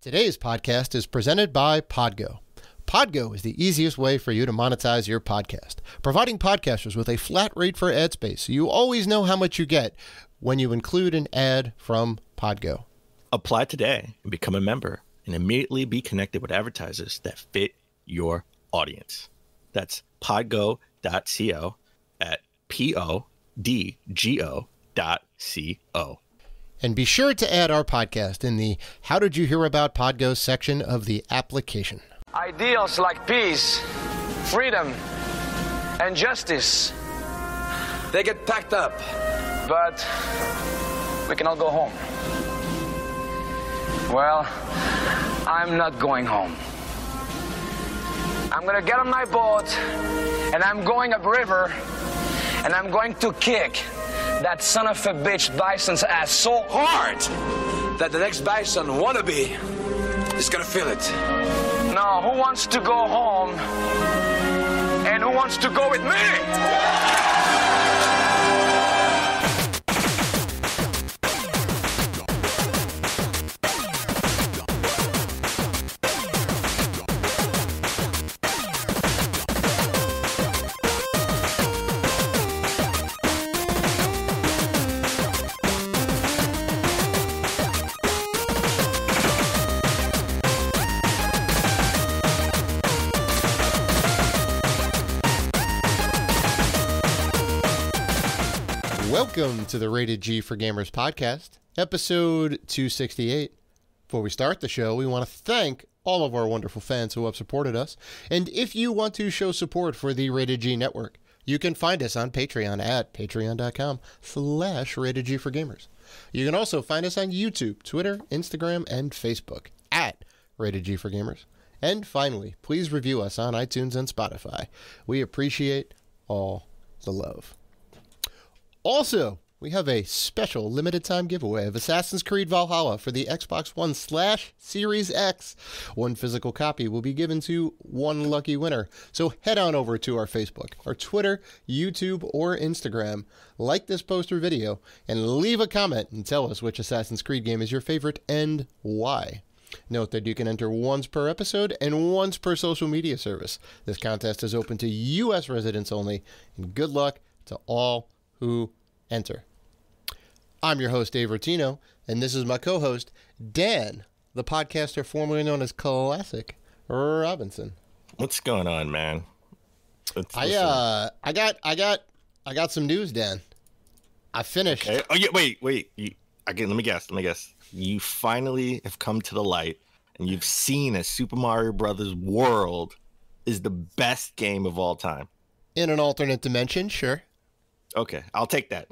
Today's podcast is presented by Podgo. Podgo is the easiest way for you to monetize your podcast, providing podcasters with a flat rate for ad space so you always know how much you get when you include an ad from Podgo. Apply today and become a member and immediately be connected with advertisers that fit your audience. That's podgo.co at podgo.co. And be sure to add our podcast in the How Did You Hear About Podgo section of the application. Ideals like peace, freedom, and justice, they get packed up, but we can all go home. Well, I'm not going home. I'm gonna get on my boat, and I'm going upriver, and I'm going to kick that son of a bitch bison's ass so hard that the next bison wannabe is gonna feel it. Now, who wants to go home and who wants to go with me? Welcome to the Rated G for Gamers podcast, episode 268. Before we start the show, we want to thank all of our wonderful fans who have supported us. And if you want to show support for the Rated G network, you can find us on Patreon at patreon.com/Rated G for Gamers. You can also find us on YouTube, Twitter, Instagram, and Facebook at Rated G for Gamers. And finally, please review us on iTunes and Spotify. We appreciate all the love. Also, we have a special limited time giveaway of Assassin's Creed Valhalla for the Xbox One/Series X. One physical copy will be given to one lucky winner. So head on over to our Facebook, our Twitter, YouTube, or Instagram, like this post or video, and leave a comment and tell us which Assassin's Creed game is your favorite and why. Note that you can enter once per episode and once per social media service. This contest is open to U.S. residents only, and good luck to all who enter. I'm your host, Dave Rotino, and this is my co-host, Dan, the podcaster formerly known as Classic Robinson. What's going on, man? I got some news, Dan. I finished. Okay. Oh yeah, wait. Let me guess. You finally have come to the light, and you've seen that Super Mario Brothers World is the best game of all time. In an alternate dimension, sure. Okay, I'll take that.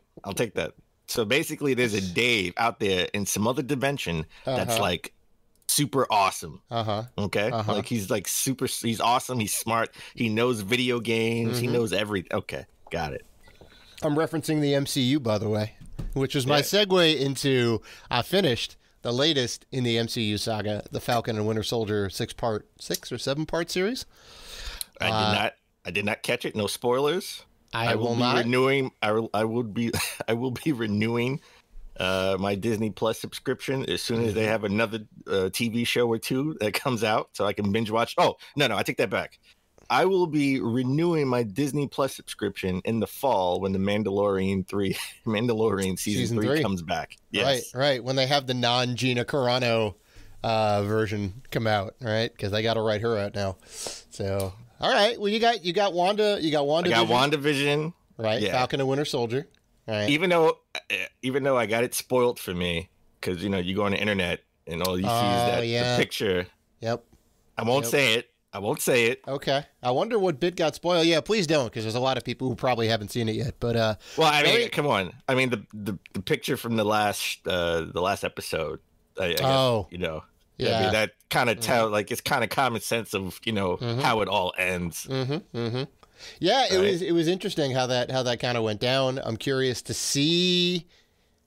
So basically, there's a Dave out there in some other dimension that's like super awesome. Okay, like he's like super. He's awesome. He's smart. He knows video games. He knows everything. Okay, got it. I'm referencing the MCU, by the way, which was my segue into I finished the latest in the MCU saga, the Falcon and Winter Soldier 6 or 7 part series. I did not catch it. No spoilers. I will be not. Renewing. I will be renewing my Disney Plus subscription as soon as they have another TV show or two that comes out, so I can binge watch. Oh no, I take that back. I will be renewing my Disney Plus subscription in the fall when the Mandalorian season 3 comes back. Yes. Right. When they have the non-Gina Carano version come out, right? Because I got to write her out now. So. All right. Well, you got Wanda. I got WandaVision. Right. Yeah. Falcon and Winter Soldier. Right. Even though I got it spoiled for me because you go on the internet and all you see is the picture. Yep. I won't say it. Okay. I wonder what bit got spoiled. Yeah, please don't, because there's a lot of people who probably haven't seen it yet. But well, I mean, come on. I mean, the picture from the last episode. I guess, Yeah, I mean, that kind of it's kind of common sense of how it all ends. Yeah, it was interesting how that kind of went down. I'm curious to see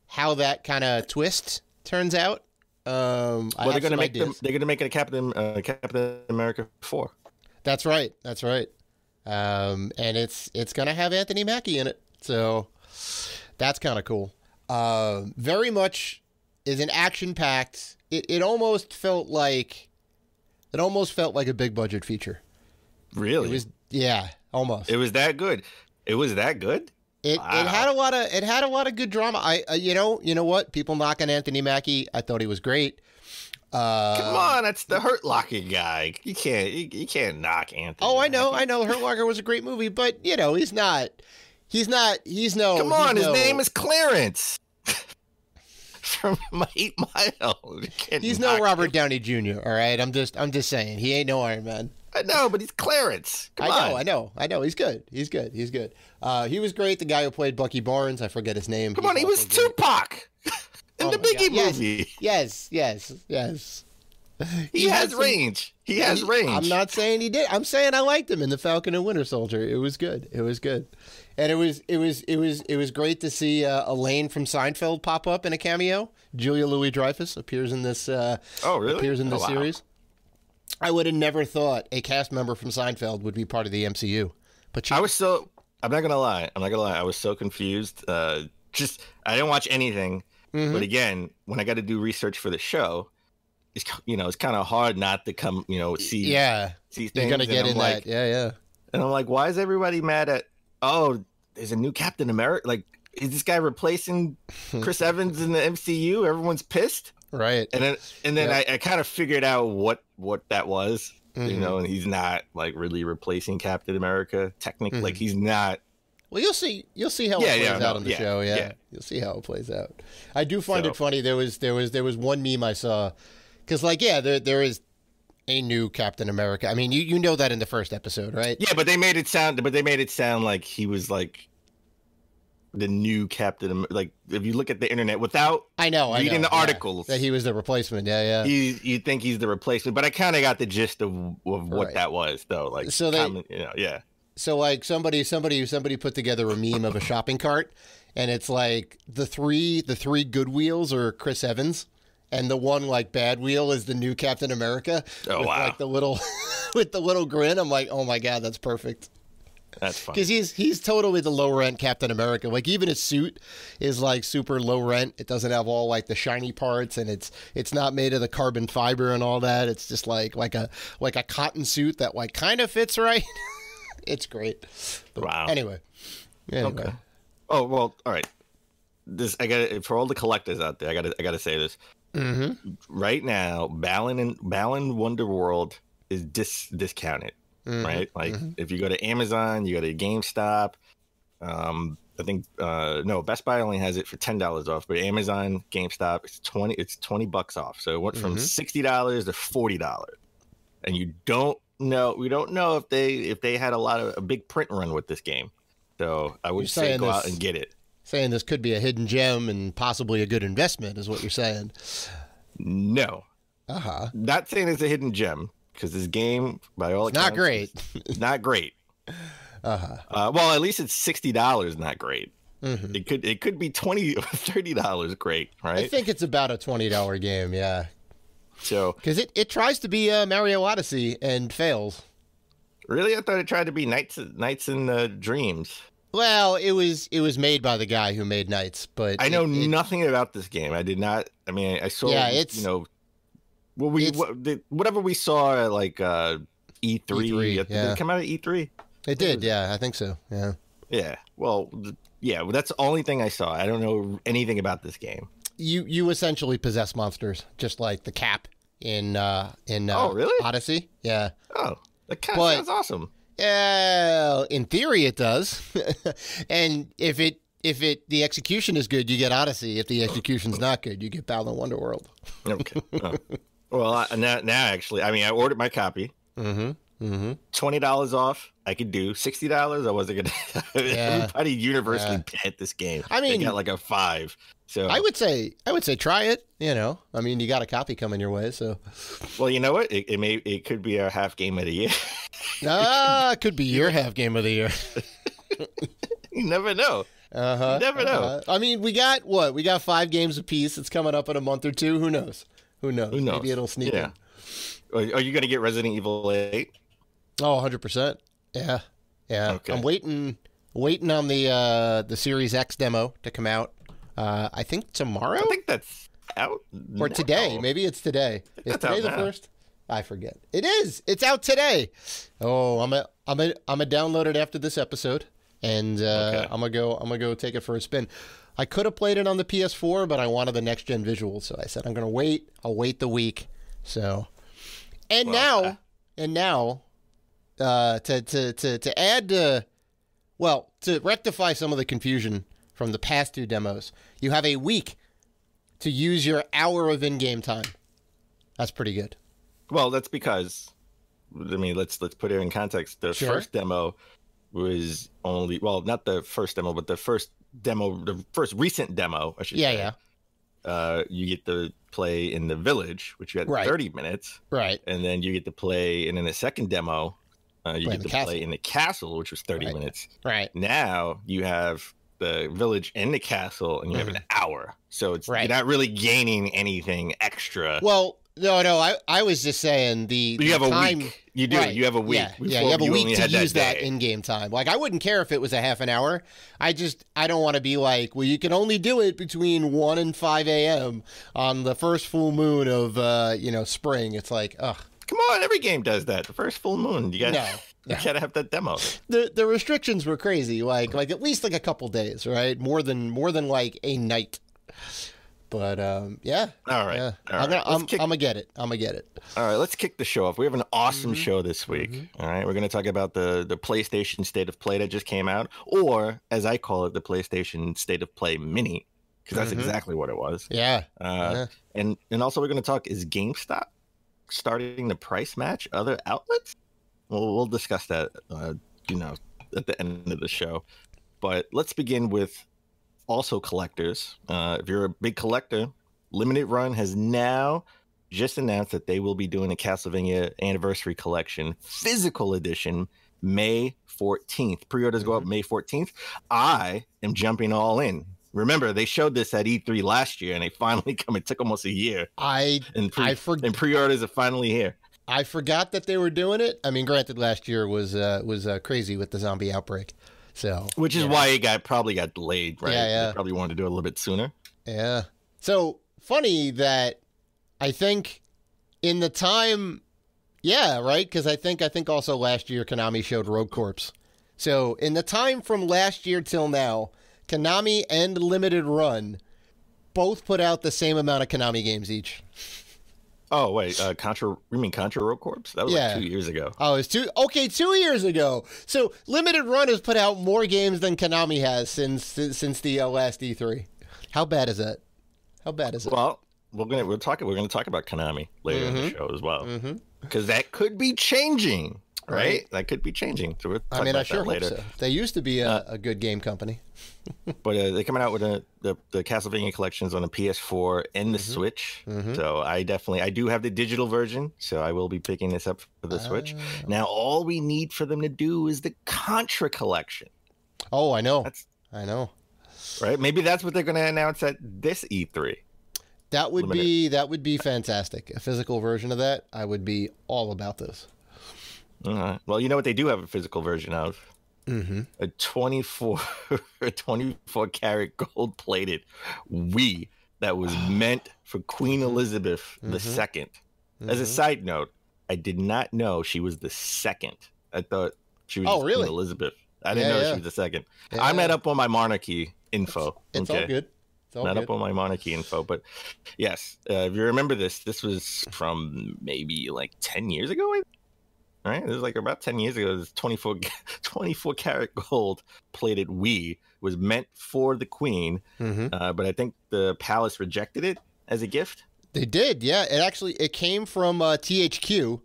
how that kind of twist turns out. Well, they're going to make it a Captain America 4. That's right. And it's going to have Anthony Mackie in it, so that's kind of cool. Very much is an action-packed. It almost felt like a big budget feature. Really? It was, yeah, almost. It was that good. It was that good. It had a lot of good drama. You know what? People knocking Anthony Mackie. I thought he was great. Come on, that's the Hurt Locker guy. You can't knock Anthony. Oh, I know. Hurt Locker was a great movie, but he's no. Come on, his name is Clarence from 8 Mile. He's no Robert Downey Jr. All right, I'm just saying he ain't no Iron Man. I know, but he's Clarence. I know. He's good. He was great. The guy who played Bucky Barnes, I forget his name. Come on, he was Tupac in the Biggie movie. Yes. He has range. He has range. I'm not saying he did. I'm saying I liked him in the Falcon and Winter Soldier. It was good. And it was great to see Elaine from Seinfeld pop up in a cameo. Julia Louis-Dreyfus appears in this. Oh, really? Appears in this wow. series. I would have never thought a cast member from Seinfeld would be part of the MCU. But I'm not gonna lie. I was so confused. I didn't watch anything. Mm-hmm. But again, when I got to do research for the show, it's kind of hard not to come, see. Yeah. See things. You're gonna get in that. Yeah. And I'm like, why is everybody mad at? Oh, there's a new Captain America. Like, is this guy replacing Chris Evans in the MCU? Everyone's pissed. Right. And then I kind of figured out what that was, and he's not like really replacing Captain America technically. Like he's not. Well, you'll see how it plays out on the show. Yeah. You'll see how it plays out. I do find it funny. There was one meme I saw because there is a new Captain America. I mean, you know that in the first episode, right? Yeah, but they made it sound like he was like the new Captain. Like if you look at the internet without reading the articles, that he was the replacement. Yeah. You think he's the replacement, but I kind of got the gist of what that was, though. Like So like somebody put together a meme of a shopping cart, and it's like the three good wheels are Chris Evans, and the one like bad wheel is the new Captain America. Oh, with, wow! Like the little with the little grin. I'm like, oh my god, that's perfect. That's funny. Because he's totally the low rent Captain America. Like even his suit is like super low rent. It doesn't have all like the shiny parts, and it's not made of the carbon fiber and all that. It's just like a cotton suit that like kind of fits right. It's great. But wow. Anyway. Okay. Oh well. All right. This I got for all the collectors out there. I got to say this. Mm-hmm. Right now, Balan Wonderworld is discounted. Mm-hmm. Right, like if you go to Amazon, you go to GameStop. I think Best Buy only has it for $10 off, but Amazon, GameStop, it's $20 off. So it went from $60 to $40, and we don't know if they had a big print run with this game. So I would say go out and get it. Saying this could be a hidden gem and possibly a good investment is what you're saying. No, not saying it's a hidden gem. Because this game, by all accounts, not great. Not great. Well, at least it's $60. Not great. Mm-hmm. It could be $20 or $30. Great, right? I think it's about a $20 game. Yeah. So because it tries to be Mario Odyssey and fails. Really, I thought it tried to be Nights and Dreams. Well, it was made by the guy who made Nights, but I know nothing about this game. I did not. I mean, I saw. Yeah, it's Well, whatever we saw at like E3. Did it come out at E3? It did, yeah. I think so. Yeah. Yeah. Well, that's the only thing I saw. I don't know anything about this game. You essentially possess monsters, just like the Cap in really? Odyssey. Yeah. Oh, the Cap sounds awesome. Yeah, in theory it does. And if the execution is good, you get Odyssey. If the execution's not good, you get Balan Wonderworld. Okay. Oh. Well, now actually, I mean, I ordered my copy. $20 off. I could do $60. I wasn't gonna. Everybody universally hit this game. I mean, they got like a 5. So I would say try it. I mean, you got a copy coming your way. So, well, you know what? It could be our half game of the year. It could be your half game of the year. You never know. Never know. I mean, we got 5 games apiece. It's coming up in a month or 2. Who knows? Maybe it'll sneak in. Are you going to get Resident Evil 8? Oh, 100%. Yeah. Okay. I'm waiting on the Series X demo to come out. I think tomorrow. out? Or today? Maybe it's today. Is today the first? I forget. It is. It's out today. Oh, I'm a download it after this episode, and I'm gonna go take it for a spin. I could have played it on the PS4, but I wanted the next gen visuals, so I said I'm gonna wait. I'll wait the week. So, now to add to rectify some of the confusion from the past two demos, you have a week to use your hour of in-game time. That's pretty good. Well, that's because, I mean, let's put it in context. The first demo was only, well, not the first demo, but the first recent demo, I should say. Yeah. You get to play in the village, which you had 30 minutes. Right. And then you get to play, and in the second demo, you get to play in the castle, which was 30 minutes. Right. Now you have the village and the castle, and you have an hour. So it's you're not really gaining anything extra. Well, no. I was just saying you have a week. You do. You have a week. Yeah, you have a week to use that in-game time. Like, I wouldn't care if it was a half an hour. I don't want to be like, well, you can only do it between 1 and 5 a.m. on the first full moon of spring. It's like, ugh. Come on, every game does that. The first full moon, you gotta have that demo. The restrictions were crazy, like at least like a couple days, right? More than like a night. But yeah. All right. Yeah. I'm gonna get it. All right, let's kick the show off. We have an awesome show this week. All right, we're gonna talk about the PlayStation State of Play that just came out, or as I call it, the PlayStation State of Play Mini, because that's exactly what it was. Yeah. And also we're gonna talk, is GameStop starting to price match other outlets? Well, we'll discuss that, at the end of the show. But let's begin with also collectors. If you're a big collector, Limited Run has now just announced that they will be doing a Castlevania Anniversary Collection physical edition May 14th. Pre-orders go up May 14th. I am jumping all in. Remember, they showed this at E3 last year, and they finally come. It took almost a year. And pre-orders are finally here. I forgot that they were doing it. I mean, granted, last year was crazy with the zombie outbreak, so which is why it probably got delayed, right? Yeah. They probably wanted to do it a little bit sooner. Yeah. So funny that I think in the time, right? Because I think also last year Konami showed Rogue Corps. So in the time from last year till now, Konami and Limited Run both put out the same amount of Konami games each. Oh, wait, you mean Contra Rogue Corps? That was like 2 years ago. Oh, it's 2 years ago. So Limited Run has put out more games than Konami has since the last E3. How bad is that? Well, we're gonna talk about Konami later in the show as well, because that could be changing. Right? That could be changing. So we'll talk about that later. Hope so. They used to be a good game company. But they're coming out with the Castlevania collections on the PS4 and the Switch. So I do have the digital version, so I will be picking this up for the Switch. Now, all we need for them to do is the Contra collection. Oh, I know. I know. Right? Maybe that's what they're going to announce at this E3. That would be fantastic. A physical version of that, I would be all about this. Well, you know what they do have a physical version of? A 24 karat gold plated Wii that was meant for Queen Elizabeth II. As a side note, I did not know she was the second. I thought she was Queen Elizabeth. I didn't know she was the second. Yeah. I'm not up on my monarchy info. It's all good. Up on my monarchy info, but yes, if you remember this was from maybe like 10 years ago. Right, it was like about 10 years ago. This 24 karat gold plated Wii was meant for the Queen, but I think the palace rejected it as a gift. They did, yeah. It came from THQ.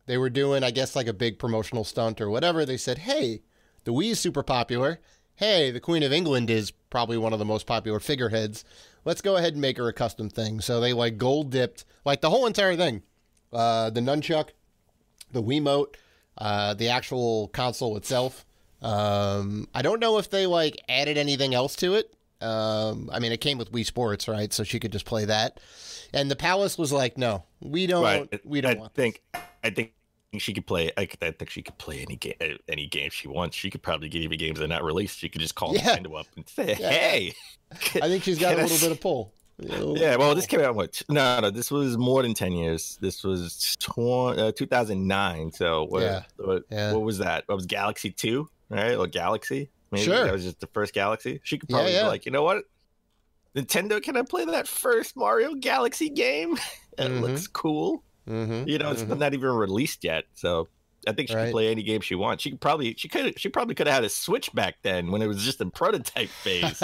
They were doing, I guess, like a big promotional stunt or whatever. They said, "Hey, the Wii is super popular. Hey, the Queen of England is probably one of the most popular figureheads. Let's go ahead and make her a custom thing." So they like gold dipped like the whole entire thing, the nunchuck, the Wiimote, the actual console itself. I don't know if they like added anything else to it. I mean, it came with Wii Sports, right? So she could just play that. And the Palace was like, "No, we don't. Right. We don't want this." I think she could play. I think she could play any game she wants. She could probably get even games that are not released. She could just call Nintendo up and say, "Hey." I think she's got a little bit of pull. Yeah, well, this came out what? No, this was more than 10 years. This was 2009. So what was that? What was Galaxy 2, right? Or Galaxy? Maybe Sure. That was just the first Galaxy. She could probably be like, you know what? Nintendo, can I play that first Mario Galaxy game? It looks cool. You know, it's not even released yet, so I think she can play any game she wants. She probably could have had a Switch back then when it was just in prototype phase.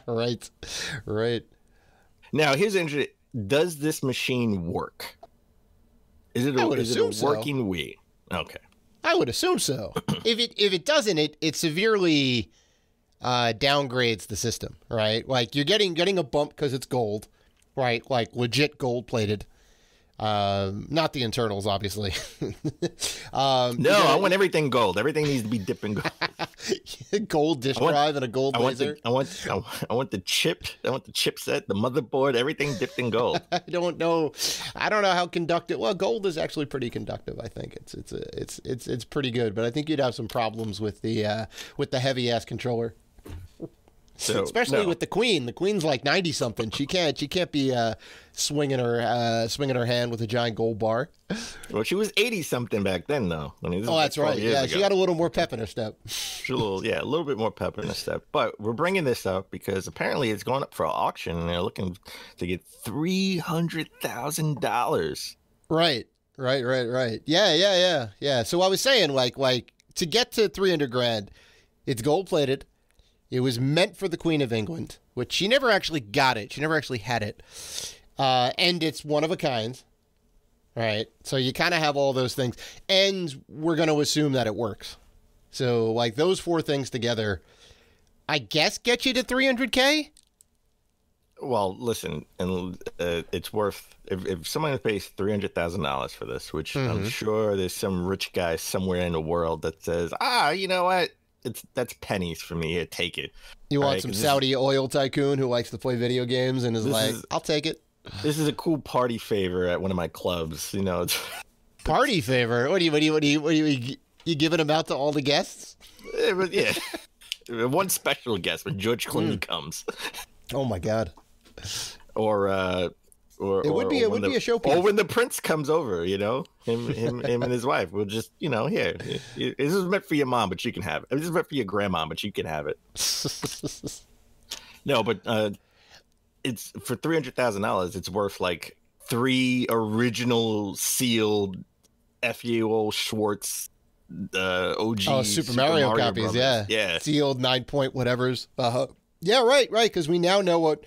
Right. Now, here's interesting. Does this machine work? Is it a working Wii? Okay. I would assume so. If it doesn't, it severely downgrades the system, right? Like you're getting a bump because it's gold, right? Like legit gold plated. Not the internals, obviously. I want everything gold. Everything needs to be dipped in gold. Gold disk drive and a gold laser. I want the chip. I want the chipset, the motherboard, everything dipped in gold. I don't know how conductive. Well, gold is actually pretty conductive. I think it's pretty good, but I think you'd have some problems with the heavy ass controller. So, especially with the Queen. The Queen's like 90 something. She can't be swinging her hand with a giant gold bar. Well, she was 80 something back then, though. I mean, that's right. Yeah, she got a little more pep in her step. A little bit more pep in her step. But we're bringing this up because apparently it's going up for auction, and they're looking to get $300,000. Right. Yeah. So I was saying, like to get to $300,000, it's gold plated. It was meant for the Queen of England, which she never actually got it. She never actually had it. And it's one of a kind, right? So you kind of have all those things. And we're going to assume that it works. So, like, those four things together, I guess, get you to $300K? Well, listen, and it's worth... If someone pays $300,000 for this, which I'm sure there's some rich guy somewhere in the world that says, you know what? That's pennies for me. Here, take it. You want some Saudi oil tycoon who likes to play video games and is like, I'll take it. This is a cool party favor at one of my clubs. You know, party favor. What are you giving them out to all the guests? Yeah, one special guest when George Clooney comes. Oh my God. Or it would be a showpiece. Or when the prince comes over, you know, him and his wife. We'll just, you know, here. This is meant for your mom, but you can have it. This is meant for your grandma, but you can have it. No, but it's for $300,000. It's worth like 3 original sealed FUO Schwartz OG Super Mario copies. Brothers. Yeah, sealed 9-point whatevers. Yeah, right. Because we now know what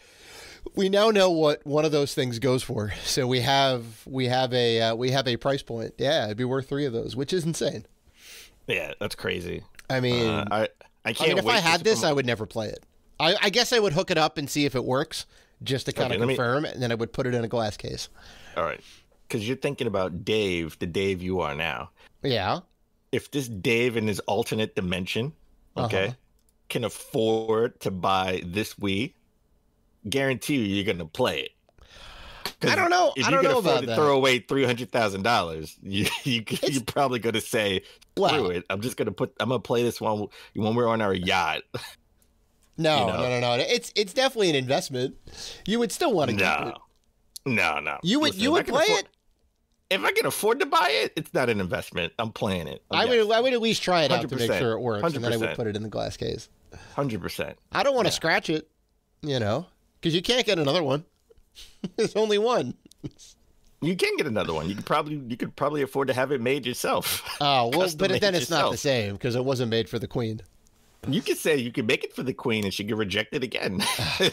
one of those things goes for. So we have a price point. Yeah, it'd be worth 3 of those, which is insane. Yeah, that's crazy. I mean, I can't. If I had this, I would never play it. I guess I would hook it up and see if it works, just to kind of confirm, and then I would put it in a glass case. All right, because you're thinking about Dave, the Dave you are now. Yeah. If this Dave in his alternate dimension, can afford to buy this Wii, guarantee you're going to play it. I don't know. If you can afford to throw away $300,000, you're probably going to say, screw it. I'm going to play this one when we're on our yacht. No. It's definitely an investment. You would still want to keep it. No. You would play it? If I can afford to buy it, it's not an investment. I'm playing it. I would at least try it out to make sure it works, 100%. and then I would put it in the glass case. 100%. I don't want to scratch it, you know, because you can't get another one. There's only one. You can get another one. You could probably afford to have it made yourself. Oh well, but then it's not the same because it wasn't made for the Queen. You could say you could make it for the Queen and she could reject it again.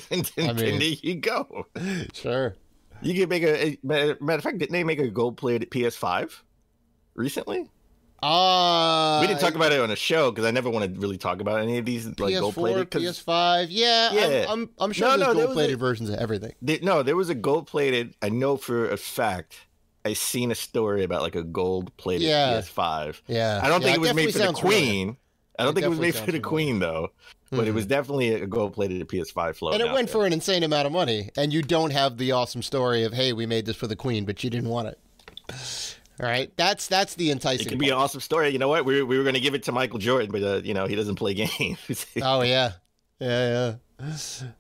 and there you go. Sure. You could make matter of fact, didn't they make a gold plated PS5 recently? We didn't talk about it on a show because I never want to really talk about any of these like PS4, gold plated. PS5, yeah. I'm sure there's gold plated versions of everything. There was a gold plated. I know for a fact. I seen a story about like a gold plated PS5. Yeah, I don't think it was made for the Queen. I don't think it was made for the Queen though. But it was definitely a gold-plated PS5 floating. And it went for an insane amount of money. And you don't have the awesome story of, hey, we made this for the Queen, but you didn't want it. All right? That's the enticing It could be an awesome story. You know what? We were going to give it to Michael Jordan, but, he doesn't play games. Oh, yeah. Yeah.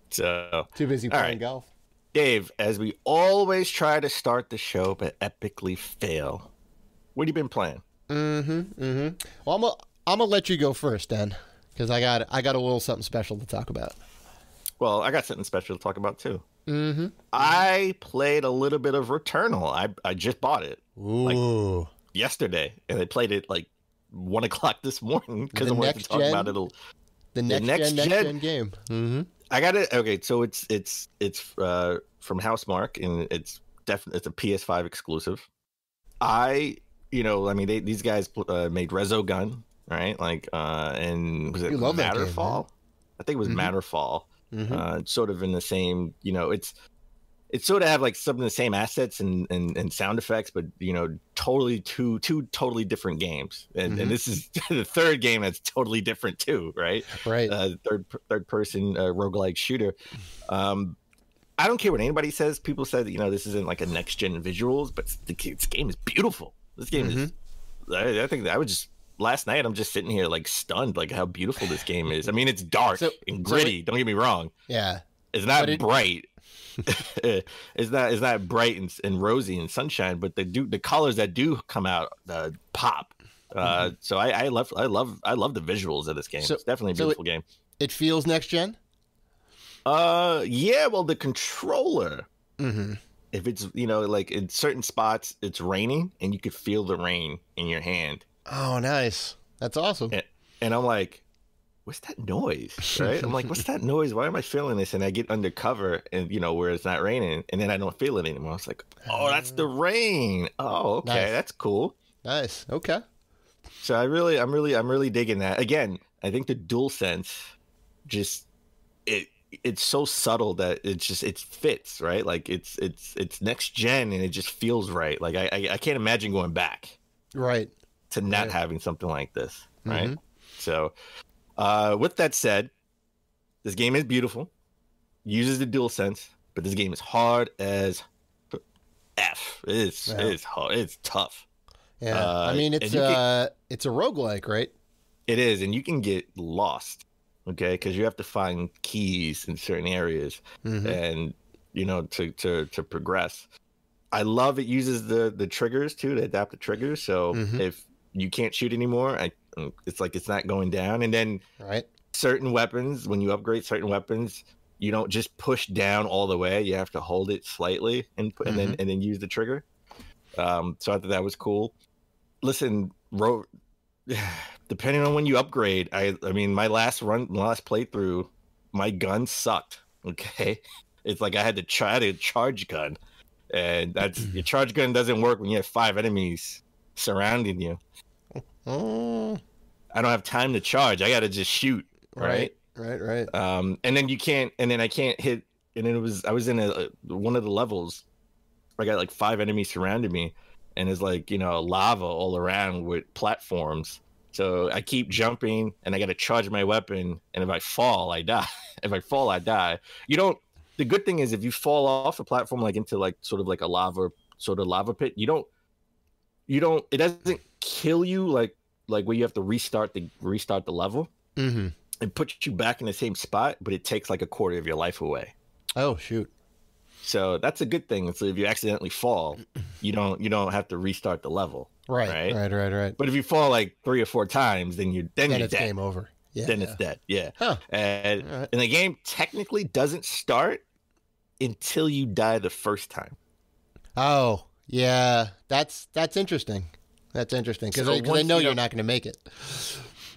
So Too busy playing golf. Dave, as we always try to start the show but epically fail, what have you been playing? Well, I'm gonna let you go first, then, because I got a little something special to talk about. Well, I got something special to talk about too. I played a little bit of Returnal. I just bought it like yesterday, and I played it like 1 o'clock this morning because I wanted to talk about it. The next gen game. I got it. Okay, so it's from Housemarque, and it's a PS5 exclusive. These guys made Resogun, right? Like, and was it Matterfall? I think it was Matterfall. Sort of in the same, it's sort of have like some of the same assets and sound effects, but totally two totally different games. And this is the third game that's totally different too, right? Right. Third person roguelike shooter. I don't care what anybody says. People said that, this isn't like a next gen visuals, but this game is beautiful. This game is. I think that I was just last night. I'm just sitting here like stunned, like how beautiful this game is. I mean, it's dark and gritty. Don't get me wrong. Yeah, it's not bright. it's not bright and rosy and sunshine, but the colors that do come out pop. So I love the visuals of this game. It's definitely a beautiful game. It feels next gen. Yeah. Well, the controller. If it's like in certain spots it's raining and you could feel the rain in your hand. Oh, nice. That's awesome. And I'm like, what's that noise? Right? I'm like, what's that noise? Why am I feeling this? And I get undercover and where it's not raining, and then I don't feel it anymore. I was like, oh, that's the rain. Oh, okay, nice. That's cool. Nice. Okay. So I'm really digging that. Again, I think the DualSense just it's so subtle that it fits, right? Like it's next gen and it just feels right. Like I can't imagine going back. Right. To not having something like this, right? So, with that said, this game is beautiful, uses the DualSense, but this game is hard as F. It's hard. It's tough. Yeah, I mean it's a roguelike, right? It is, and you can get lost, okay, because you have to find keys in certain areas, and to progress. I love it uses the triggers too, to adapt the triggers. So if you can't shoot anymore, it's like it's not going down. And then certain weapons, when you upgrade certain weapons, you don't just push down all the way. You have to hold it slightly and then use the trigger. So I thought that was cool. Listen, depending on when you upgrade, I mean, my last playthrough, my gun sucked. Okay, it's like I had to try to charge gun. And your charge gun doesn't work when you have 5 enemies surrounding you. I don't have time to charge. I got to just shoot. Right. And then I can't hit. And then I was in one of the levels. I got like 5 enemies surrounding me, and it's like lava all around with platforms. So I keep jumping, and I got to charge my weapon. And if I fall, I die. The good thing is if you fall off a platform like into like sort of like a lava pit, it doesn't kill you like where you have to restart the level. It puts you back in the same spot, but it takes like a quarter of your life away. Oh shoot. So that's a good thing. So if you accidentally fall, you don't have to restart the level. Right. But if you fall like 3 or 4 times, then you're it's dead. Game over. Yeah, then it's dead. Yeah. Huh. And the game technically doesn't start until you die the first time. Oh, yeah. That's interesting. That's interesting because I know you're not going to make it.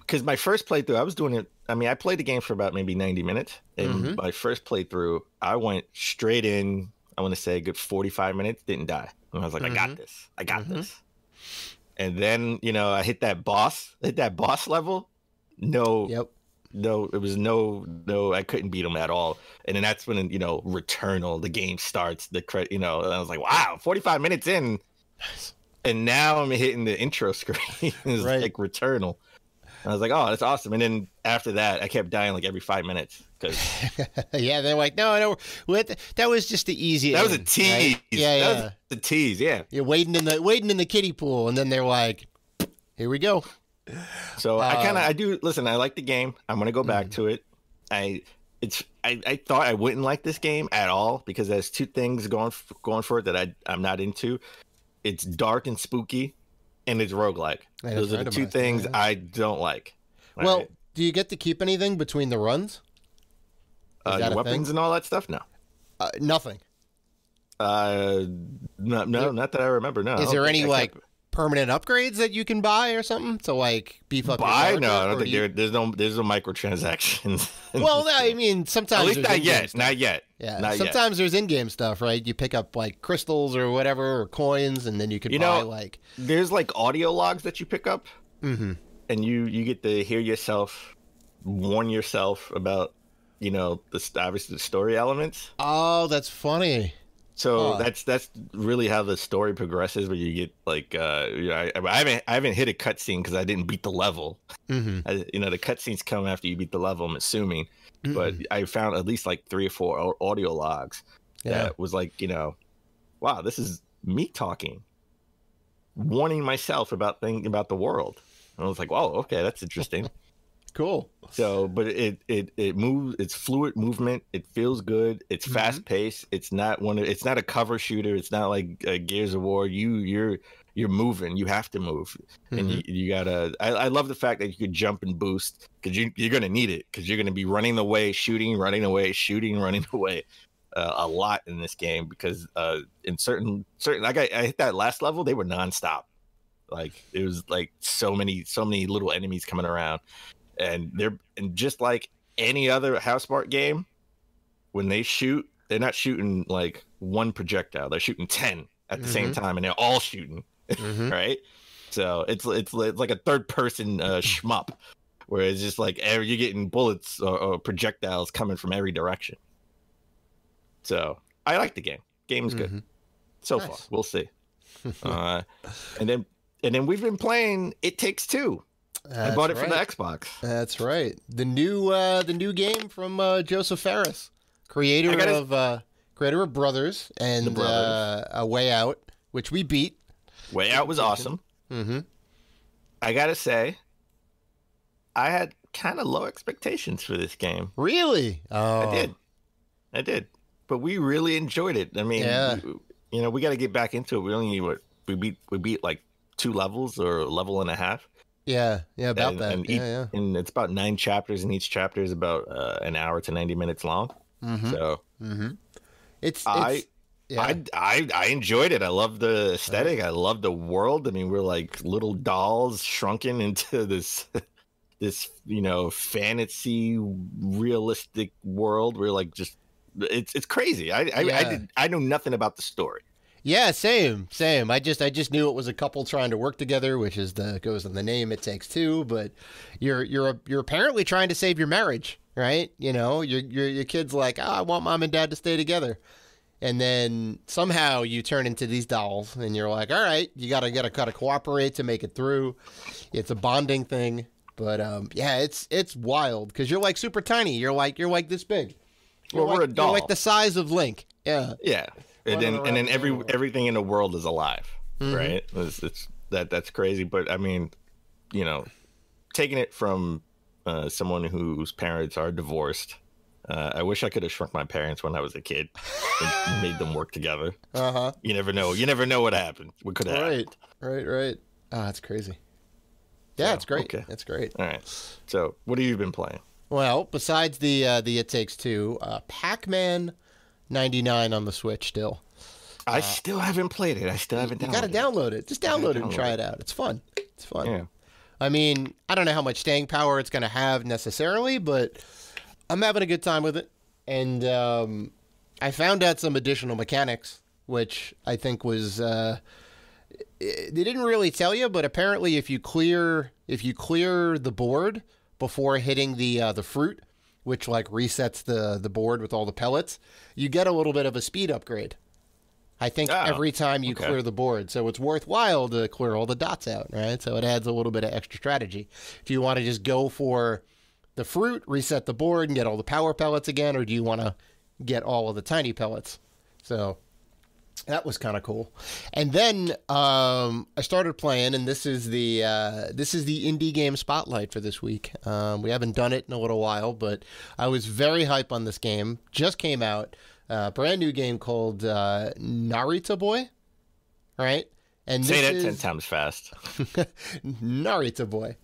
Because my first playthrough, I was doing it. I mean, I played the game for about maybe 90 minutes. And my first playthrough, I went straight in, I want to say a good 45 minutes, didn't die. And I was like, I got this. And then, I hit that boss level. No. Yep. No, it was no, I couldn't beat him at all. And then that's when, Returnal, the game starts, and I was like, wow, 45 minutes in. Nice. And now I'm hitting the intro screen. It's like Returnal. And I was like, oh, that's awesome. And then after that, I kept dying like every 5 minutes. Yeah, they're like, no, that was just the easy. That was a tease. Right? Yeah, that was a tease. Yeah, you're waiting in the kiddie pool, and then they're like, here we go. So I do listen. I like the game. I'm gonna go back to it. I thought I wouldn't like this game at all because there's two things going for it that I'm not into. It's dark and spooky, and it's roguelike. Those are the two things I don't like. Well, right. Do you get to keep anything between the runs? Your weapons and all that stuff? No. Nothing. No, not that I remember. No. Is there any like permanent upgrades that you can buy or something to like beef up? Buy? No, I don't think there's no microtransactions. Well, I mean, sometimes at least not yet. Not yet. Yeah. Not sometimes there's in-game stuff, right? You pick up like crystals or whatever or coins, and then you can buy like. There's like audio logs that you pick up, and you get to hear yourself warn yourself about obviously the story elements. Oh, that's funny. So that's really how the story progresses. Where you get like, I haven't hit a cutscene because I didn't beat the level. The cutscenes come after you beat the level, I'm assuming. But I found at least like 3 or 4 audio logs that was like, wow, this is me talking, warning myself about the world. And I was like, wow, okay, that's interesting. Cool. So, but it moves. It's fluid movement. It feels good. It's fast paced. It's not a cover shooter. It's not like Gears of War. You're moving. You have to move, and you gotta. I love the fact that you could jump and boost because you're gonna need it because you're gonna be running away, shooting, running away, shooting, running away, a lot in this game because in certain like I hit that last level, they were nonstop. Like it was like so many little enemies coming around. And just like any other Housemarque game, when they shoot, they're not shooting like one projectile; they're shooting 10 at the same time, and they're all shooting, right? So it's like a third person shmup, where it's just like you're getting bullets or projectiles coming from every direction. So I like the game. Game's good so far. We'll see. And then we've been playing It Takes Two. I bought it for the Xbox. That's right. The new game from Joseph Fares, creator of Brothers and A Way Out, which we beat. Way Out was awesome. I gotta say, I had kind of low expectations for this game. Really? Oh, I did. But we really enjoyed it. I mean, we got to get back into it. We only we beat like 2 levels or a level and a half. Yeah, about that. And it's about 9 chapters, and each chapter is about an hour to 90 minutes long. So I enjoyed it. I love the aesthetic. I love the world. I mean, we're like little dolls shrunken into this fantasy realistic world. We're like it's crazy. I know nothing about the story. Yeah, same. I just knew it was a couple trying to work together, which goes in the name. It Takes Two, but you're apparently trying to save your marriage, right? Your kid's like, I want mom and dad to stay together, and then somehow you turn into these dolls, and you're like, all right, you gotta cooperate to make it through. It's a bonding thing, but it's wild because you're like super tiny. You're like this big. We're a doll. You're like the size of Link. Yeah. Yeah. And then everything in the world is alive, right? That's crazy. But I mean, taking it from someone whose parents are divorced, I wish I could have shrunk my parents when I was a kid and made them work together. You never know. You never know what happened. What could have happened. Right. Oh, that's crazy. Yeah, it's great. Okay. That's great. All right. So, what have you been playing? Well, besides the It Takes Two, Pac-Man 99 on the Switch still. I still haven't played it. I still haven't downloaded it. You got to download it. Just download it and try it out. It's fun. Yeah. I mean, I don't know how much staying power it's going to have necessarily, but I'm having a good time with it. And I found out some additional mechanics, which I think was they didn't really tell you, but apparently if you clear the board before hitting the fruit, which like resets the board with all the pellets, you get a little bit of a speed upgrade. I think every time you clear the board. So it's worthwhile to clear all the dots out, right? So it adds a little bit of extra strategy. If you want to just go for the fruit, reset the board, and get all the power pellets again, or do you want to get all of the tiny pellets? So That was kind of cool. And then I started playing, and this is the indie game spotlight for this week. We haven't done it in a little while, but I was very hype on this game. Just came out, brand new game called Narita Boy, right? And say that 10 times fast. Narita Boy,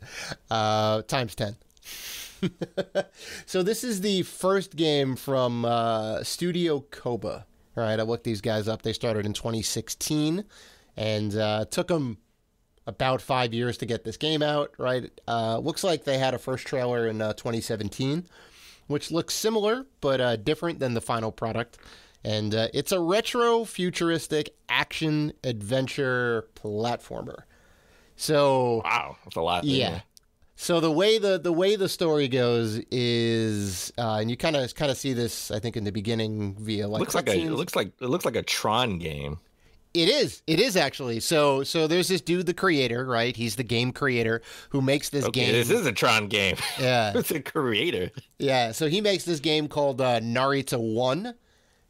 times 10. So this is the first game from Studio Koba. All right, I looked these guys up. They started in 2016, and took them about 5 years to get this game out, right? Looks like they had a first trailer in 2017, which looks similar but different than the final product. And it's a retro, futuristic action-adventure platformer. So wow, that's a lot. Yeah. So the way the story goes is, and you kind of see this, I think, in the beginning via like it looks like a Tron game. It is actually. So there's this dude, the creator, right? He's the game creator who makes this game. This is a Tron game. Yeah, it's a creator. Yeah, so he makes this game called Narita 1,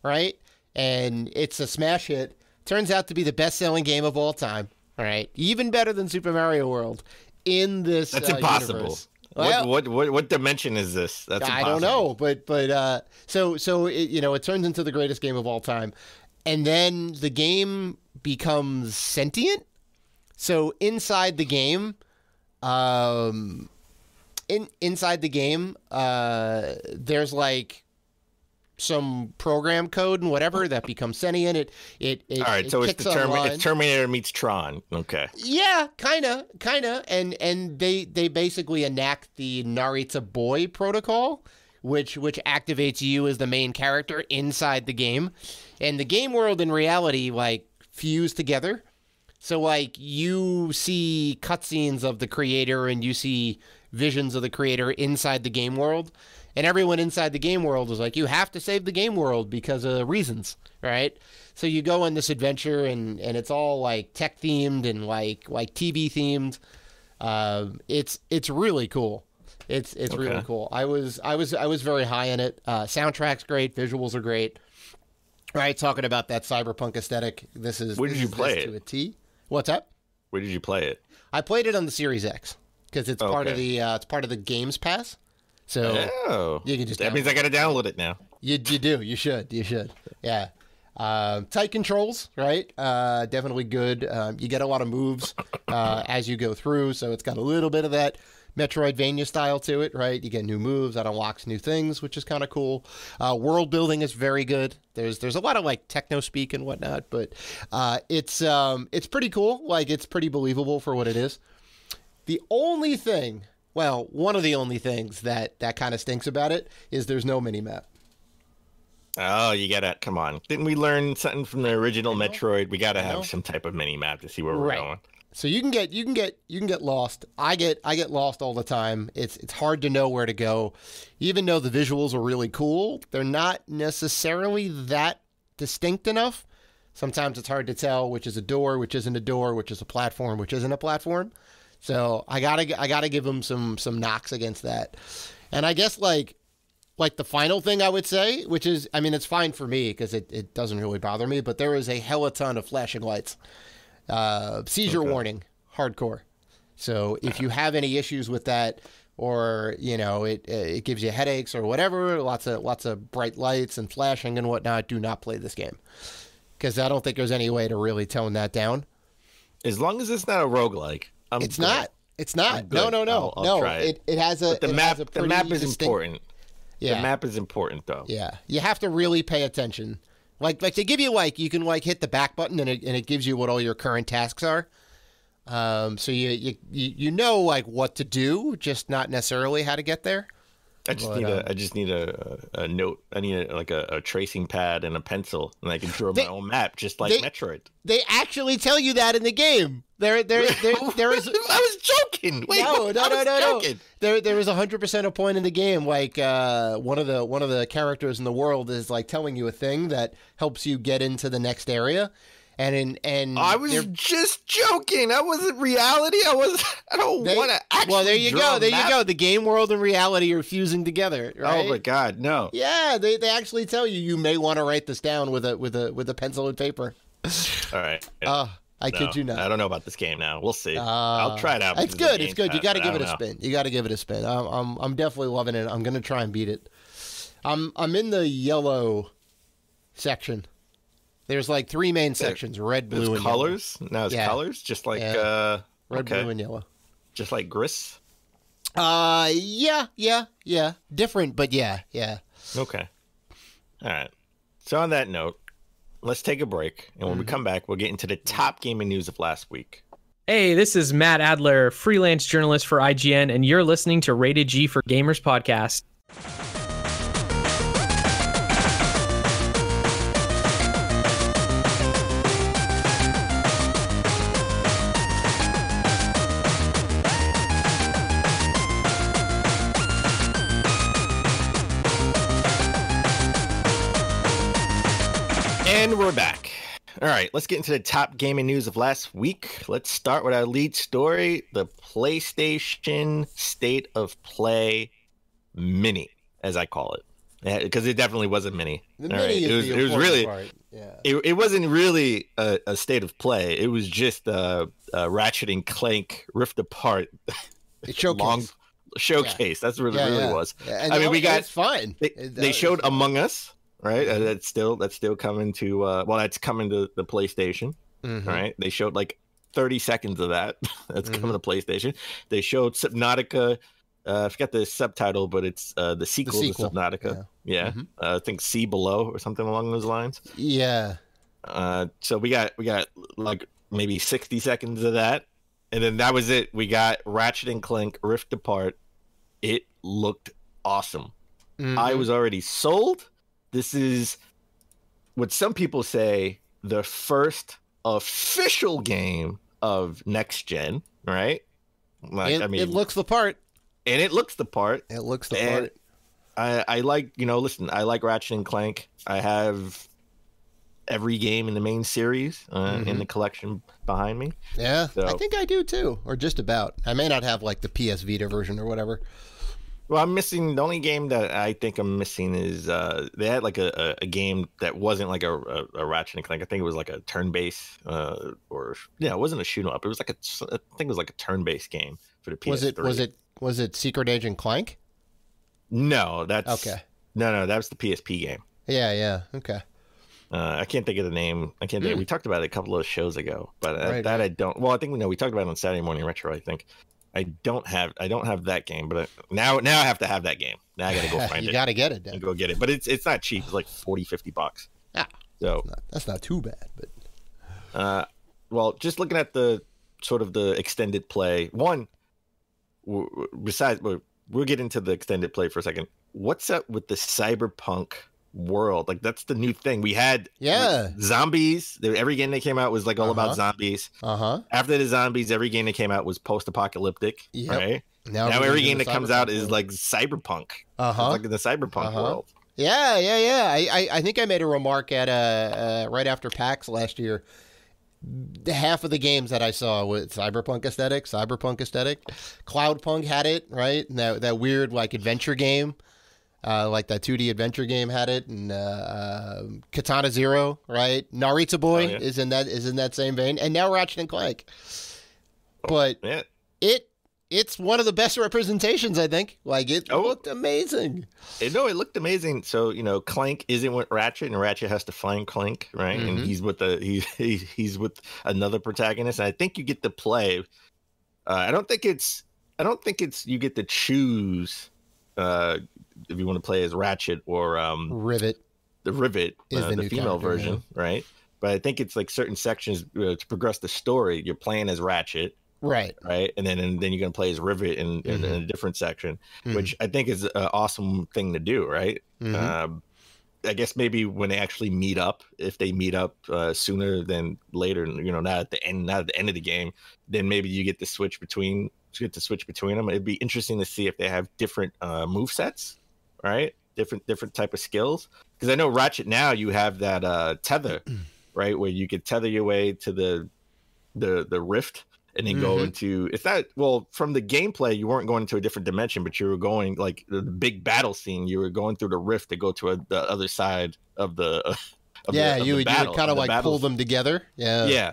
right? And it's a smash hit. Turns out to be the best-selling game of all time. All right, even better than Super Mario World. In this, that's impossible. Universe. What dimension is this? That's impossible. I don't know, but so it, it turns into the greatest game of all time, and then the game becomes sentient. So inside the game, there's like some program code and whatever that becomes sentient. It all right. So it's Terminator meets Tron. Okay. Yeah, kind of, and they basically enact the Narita Boy protocol, which activates you as the main character inside the game, and the game world and reality like fuse together. So like you see cutscenes of the creator and you see visions of the creator inside the game world. And everyone inside the game world is like, you have to save the game world because of reasons, right? So you go on this adventure, and it's all like tech themed and like TV themed. It's really cool. It's okay. Really cool. I was very high in it. Soundtrack's great, visuals are great. Right, talking about that cyberpunk aesthetic. Where did you play it? To a T. What's up? Where did you play it? I played it on the Series X because it's part of the Games Pass. So you can just. That means I got to download it now. You do. You should. Yeah. Tight controls, right? Definitely good. You get a lot of moves as you go through, so it's got a little bit of that Metroidvania style to it, right? You get new moves, that unlocks new things, which is kind of cool. World building is very good. There's a lot of like techno speak and whatnot, but it's pretty cool. Like it's pretty believable for what it is. The only thing. Well, one of the only things that kind of stinks about it is there's no mini-map. Oh, you gotta, come on. Didn't we learn something from the original Metroid? We gotta have some type of mini-map to see where we're going. So you can get lost. I get lost all the time. It's hard to know where to go. Even though the visuals are really cool, they're not necessarily that distinct enough. Sometimes it's hard to tell which is a door, which isn't a door, which is a platform, which isn't a platform. So I gotta give them some knocks against that. And I guess like the final thing I would say, which is, I mean, it's fine for me because it doesn't really bother me, but there is a hella ton of flashing lights. Seizure warning, hardcore. So if you have any issues with that, or it gives you headaches or whatever, lots of bright lights and flashing and whatnot, do not play this game because I don't think there's any way to really tone that down. As long as it's not a roguelike. It's not. No. I'll try it. It has a. But the map is important. Yeah. The map is important though. Yeah, you have to really pay attention. Like they give you you can hit the back button and it gives you what all your current tasks are. So you know what to do, just not necessarily how to get there. I just need a note. I need a tracing pad and a pencil, and I can draw my own map, just like Metroid. They actually tell you that in the game. There is. I was joking. Wait, no. Joking. There is 100% a point in the game. Like one of the characters in the world is like telling you a thing that helps you get into the next area. And I was just joking. That wasn't reality. I don't want to actually. Well, there you go. There you go. The game world and reality are fusing together. Right? Oh my God, no. Yeah, they actually tell you may want to write this down with a pencil and paper. All right. I kid you not. I don't know about this game now. We'll see. I'll try it out. It's good. It's good. You got to give it a spin. You got to give it a spin. I'm definitely loving it. I'm gonna try and beat it. I'm in the yellow section. There's like 3 main sections: red, blue, and colors. Yellow. Now it's colors, just like red, blue, and yellow. Just like Gris. Yeah. Different, but yeah. Okay. All right. So on that note, let's take a break, and when we come back, we'll get into the top gaming news of last week. Hey, this is Matt Adler, freelance journalist for IGN, and you're listening to Rated G for Gamers podcast. And we're back. All right, let's get into the top gaming news of last week. Let's start with our lead story, the PlayStation State of Play Mini, as I call it, because it definitely was a mini. The mini is the important part. Yeah. It wasn't really a state of play. It was just a Ratchet and Clank Rift Apart Showcase. Showcase. That's what it really was. Yeah. I mean, we got it's fine. They showed Among Us. Right, that's still coming to that's coming to the PlayStation. Right, they showed like 30 seconds of that. That's coming to PlayStation. They showed Subnautica. I forgot the subtitle, but it's the sequel to Subnautica. Yeah. I think Sea Below or something along those lines. Yeah. So we got like maybe 60 seconds of that, and then that was it. We got Ratchet and Clank Rift Apart. It looked awesome. I was already sold. This is what some people say the first official game of next gen, right? Like, it looks the part. And it looks the part. It looks the part. I like, listen, I like Ratchet and Clank. I have every game in the main series in the collection behind me. Yeah, so, I think I do too, or just about. I may not have like the PS Vita version or whatever. Well, I'm missing. The only game that I think I'm missing is they had like a game that wasn't like a Ratchet and Clank. I think it was like a turn-based it wasn't a shoot 'em up. It was like I think it was like a turn-based game for the PS3. Was it Secret Agent Clank? No, that's okay. No, that was the PSP game. Yeah, okay. I can't think of the name. I can't think. We talked about it a couple of shows ago, but I don't. Well, I think we talked about it on Saturday Morning Retro. I think. I don't have that game, but now I have to have that game. Now I got to go find it. You got to get it. And go get it. But it's not cheap. It's like $40-$50. Yeah. So that's not too bad. But well, just looking at the sort of the extended play. One, besides, we'll get into the extended play for a second. What's up with the cyberpunk world? Like that's the new thing. We had zombies. Every game that came out was like all about zombies. After the zombies, every game that came out was post-apocalyptic. Right now every game that comes out is like cyberpunk. It's like in the cyberpunk world. I think I made a remark at right after PAX last year. Half of the games that I saw with cyberpunk aesthetic. Cloudpunk had it, right? That weird like adventure game. Like that 2D adventure game had it, and Katana Zero, right? Naruto Boy is in that same vein, and now Ratchet and Clank. But it's one of the best representations, I think. Like it looked amazing. It looked amazing. So Clank isn't with Ratchet, and Ratchet has to find Clank, right? And he's with he's with another protagonist. And I think you get to play. I don't think it's you get to choose. If you want to play as Ratchet or Rivet. The Rivet is the female version, yeah. Right? But I think it's like certain sections to progress the story. You're playing as Ratchet, right? And then you're going to play as Rivet in a different section, which I think is an awesome thing to do, right? I guess maybe when they actually meet up, if they meet up sooner than later, not at the end of the game, then maybe you get to switch between them. It'd be interesting to see if they have different move sets, right? Different type of skills. Because I know Ratchet now you have that tether, right, where you could tether your way to the rift and then go into. It's not from the gameplay you weren't going into a different dimension, but you were going like the big battle scene. You were going through the rift to go to the other side of the You would kind of like pull them together. Yeah.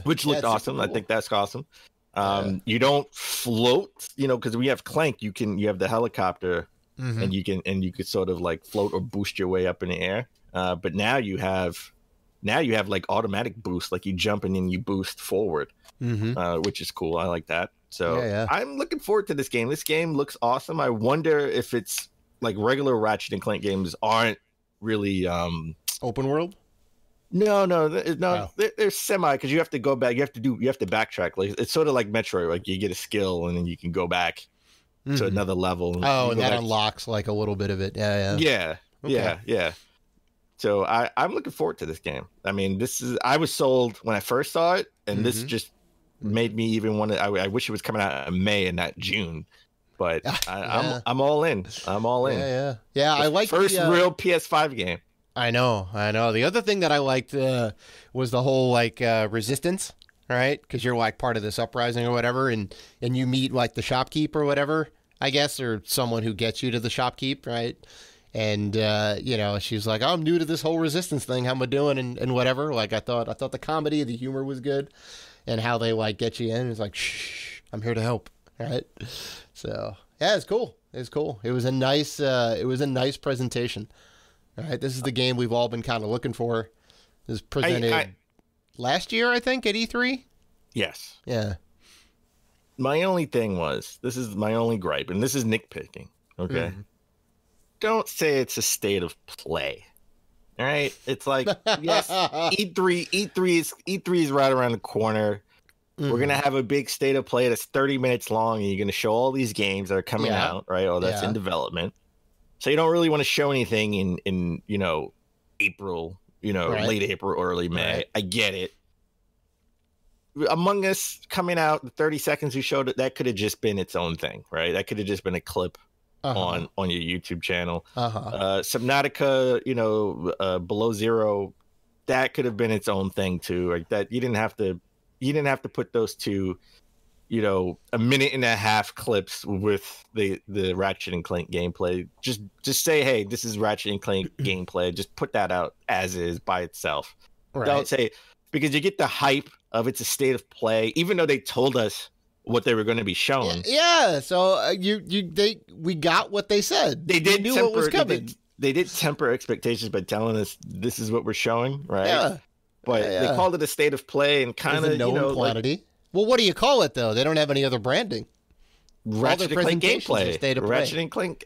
Which looked awesome. Cool. I think that's awesome. You don't float, because we have Clank. You have the helicopter, and you could sort of like float or boost your way up in the air. But now you have like automatic boost, like you jump and then you boost forward, which is cool. I like that. So I'm looking forward to this game. This game looks awesome. I wonder if it's like regular Ratchet and Clank games aren't really open world. No. They're semi, because you have to go back. You have to backtrack. Like it's sort of like Metroid. Like you get a skill and then you can go back to another level. And that unlocks like a little bit of it. Yeah. So I'm looking forward to this game. I mean, I was sold when I first saw it, and this just made me even want to. I wish it was coming out in May and not June. But I'm all in. I'm all in. Yeah. I like first real PS5 game. I know. The other thing that I liked was the whole like resistance, right? Because you're like part of this uprising or whatever, and you meet like the shopkeep or whatever, I guess, or someone who gets you to the shopkeep, right? And she's like, I'm new to this whole resistance thing. How am I doing? And whatever. Like I thought the comedy, the humor was good, and how they like get you in. It's like, shh, I'm here to help, right? So yeah, it's cool. It was a nice presentation. All right, this is the game we've all been kind of looking for. It was presented last year, I think, at E3. Yes. Yeah. My only thing this is my only gripe, and this is nitpicking. Okay. Don't say it's a state of play. All right. It's like, yes, E3 is right around the corner. We're gonna have a big state of play that's 30 minutes long, and you're gonna show all these games that are coming out, right? Or that's in development. So you don't really want to show anything in April, late April, early May. Right. I get it. Among Us coming out, the 30 seconds you showed, that could have just been its own thing, right? That could have just been a clip on your YouTube channel. Subnautica, Below Zero, that could have been its own thing too. Like that, you didn't have to put those two, a minute and a half clips with the Ratchet and Clank gameplay. Just say, hey, this is Ratchet and Clank gameplay. Just put that out as is by itself. Right. Don't say, because you get the hype of it's a state of play, even though they told us what they were going to be showing. Yeah. So we got what they said. They did knew what was coming. They did temper expectations by telling us this is what we're showing, right? Yeah. But they called it a state of play and kind of known quantity. Well, what do you call it though? They don't have any other branding. Ratchet and Clank gameplay. Ratchet and Clank,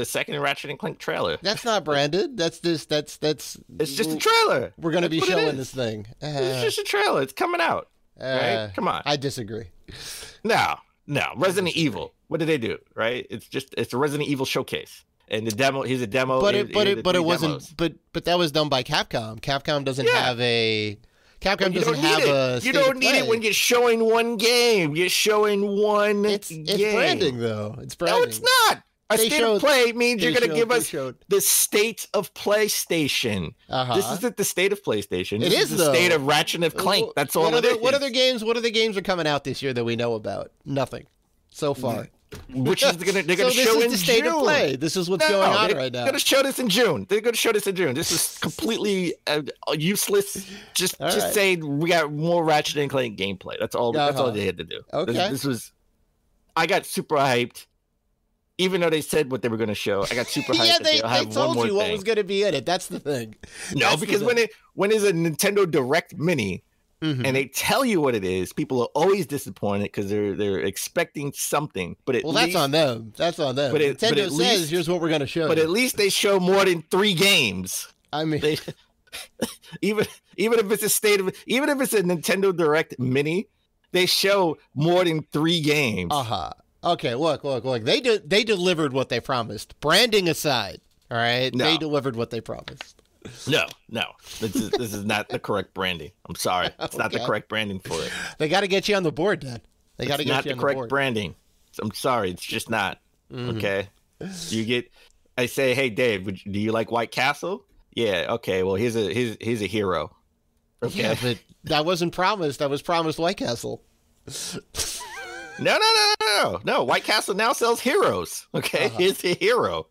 second Ratchet and Clank trailer. That's not branded. That's just It's just a trailer. We're going to be showing this thing. It's just a trailer. It's coming out. Right? Come on. I disagree. No. Resident Evil. What did they do? Right? It's a Resident Evil showcase. And the demo. Here's a demo. But it wasn't. But that was done by Capcom. Capcom doesn't have a. Capcom doesn't have a. You don't need it when you're showing one game. You're showing one game. It's branding, though. It's branding. No, it's not. A state of play means you're going to give us the state of PlayStation. This isn't the state of PlayStation. It is the state of Ratchet and Clank. That's all it is. What other games are coming out this year that we know about? Nothing so far. Which is they're going to show in the state June. Of play. This is what's going on right now. They're going to show this in June. This is completely useless. Just say we got more Ratchet and Clank gameplay. That's all. That's all they had to do. Okay. This was. I got super hyped. Even though they said what they were going to show, I got super hyped. They told you what was going to be in it. That's the thing. No, because when there's a Nintendo Direct Mini, and they tell you what it is, people are always disappointed because they're expecting something. But that's on them. That's on them. Nintendo says, "Here's what we're going to show." But at least they show more than 3 games. I mean, even if it's a Nintendo Direct Mini, they show more than 3 games. Okay, look. They delivered what they promised. Branding aside, all right? No. They delivered what they promised. No. This is not the correct branding. I'm sorry. It's not the correct branding for it. They got to get you on the board, then. They got to get you on the board. It's not the correct branding. I'm sorry. It's just not. Okay? I say, hey, Dave, do you like White Castle? Yeah, okay. Well, here's a hero. Okay? Yeah, but that wasn't promised. That was promised White Castle. No. White Castle now sells heroes. Okay, here's the hero.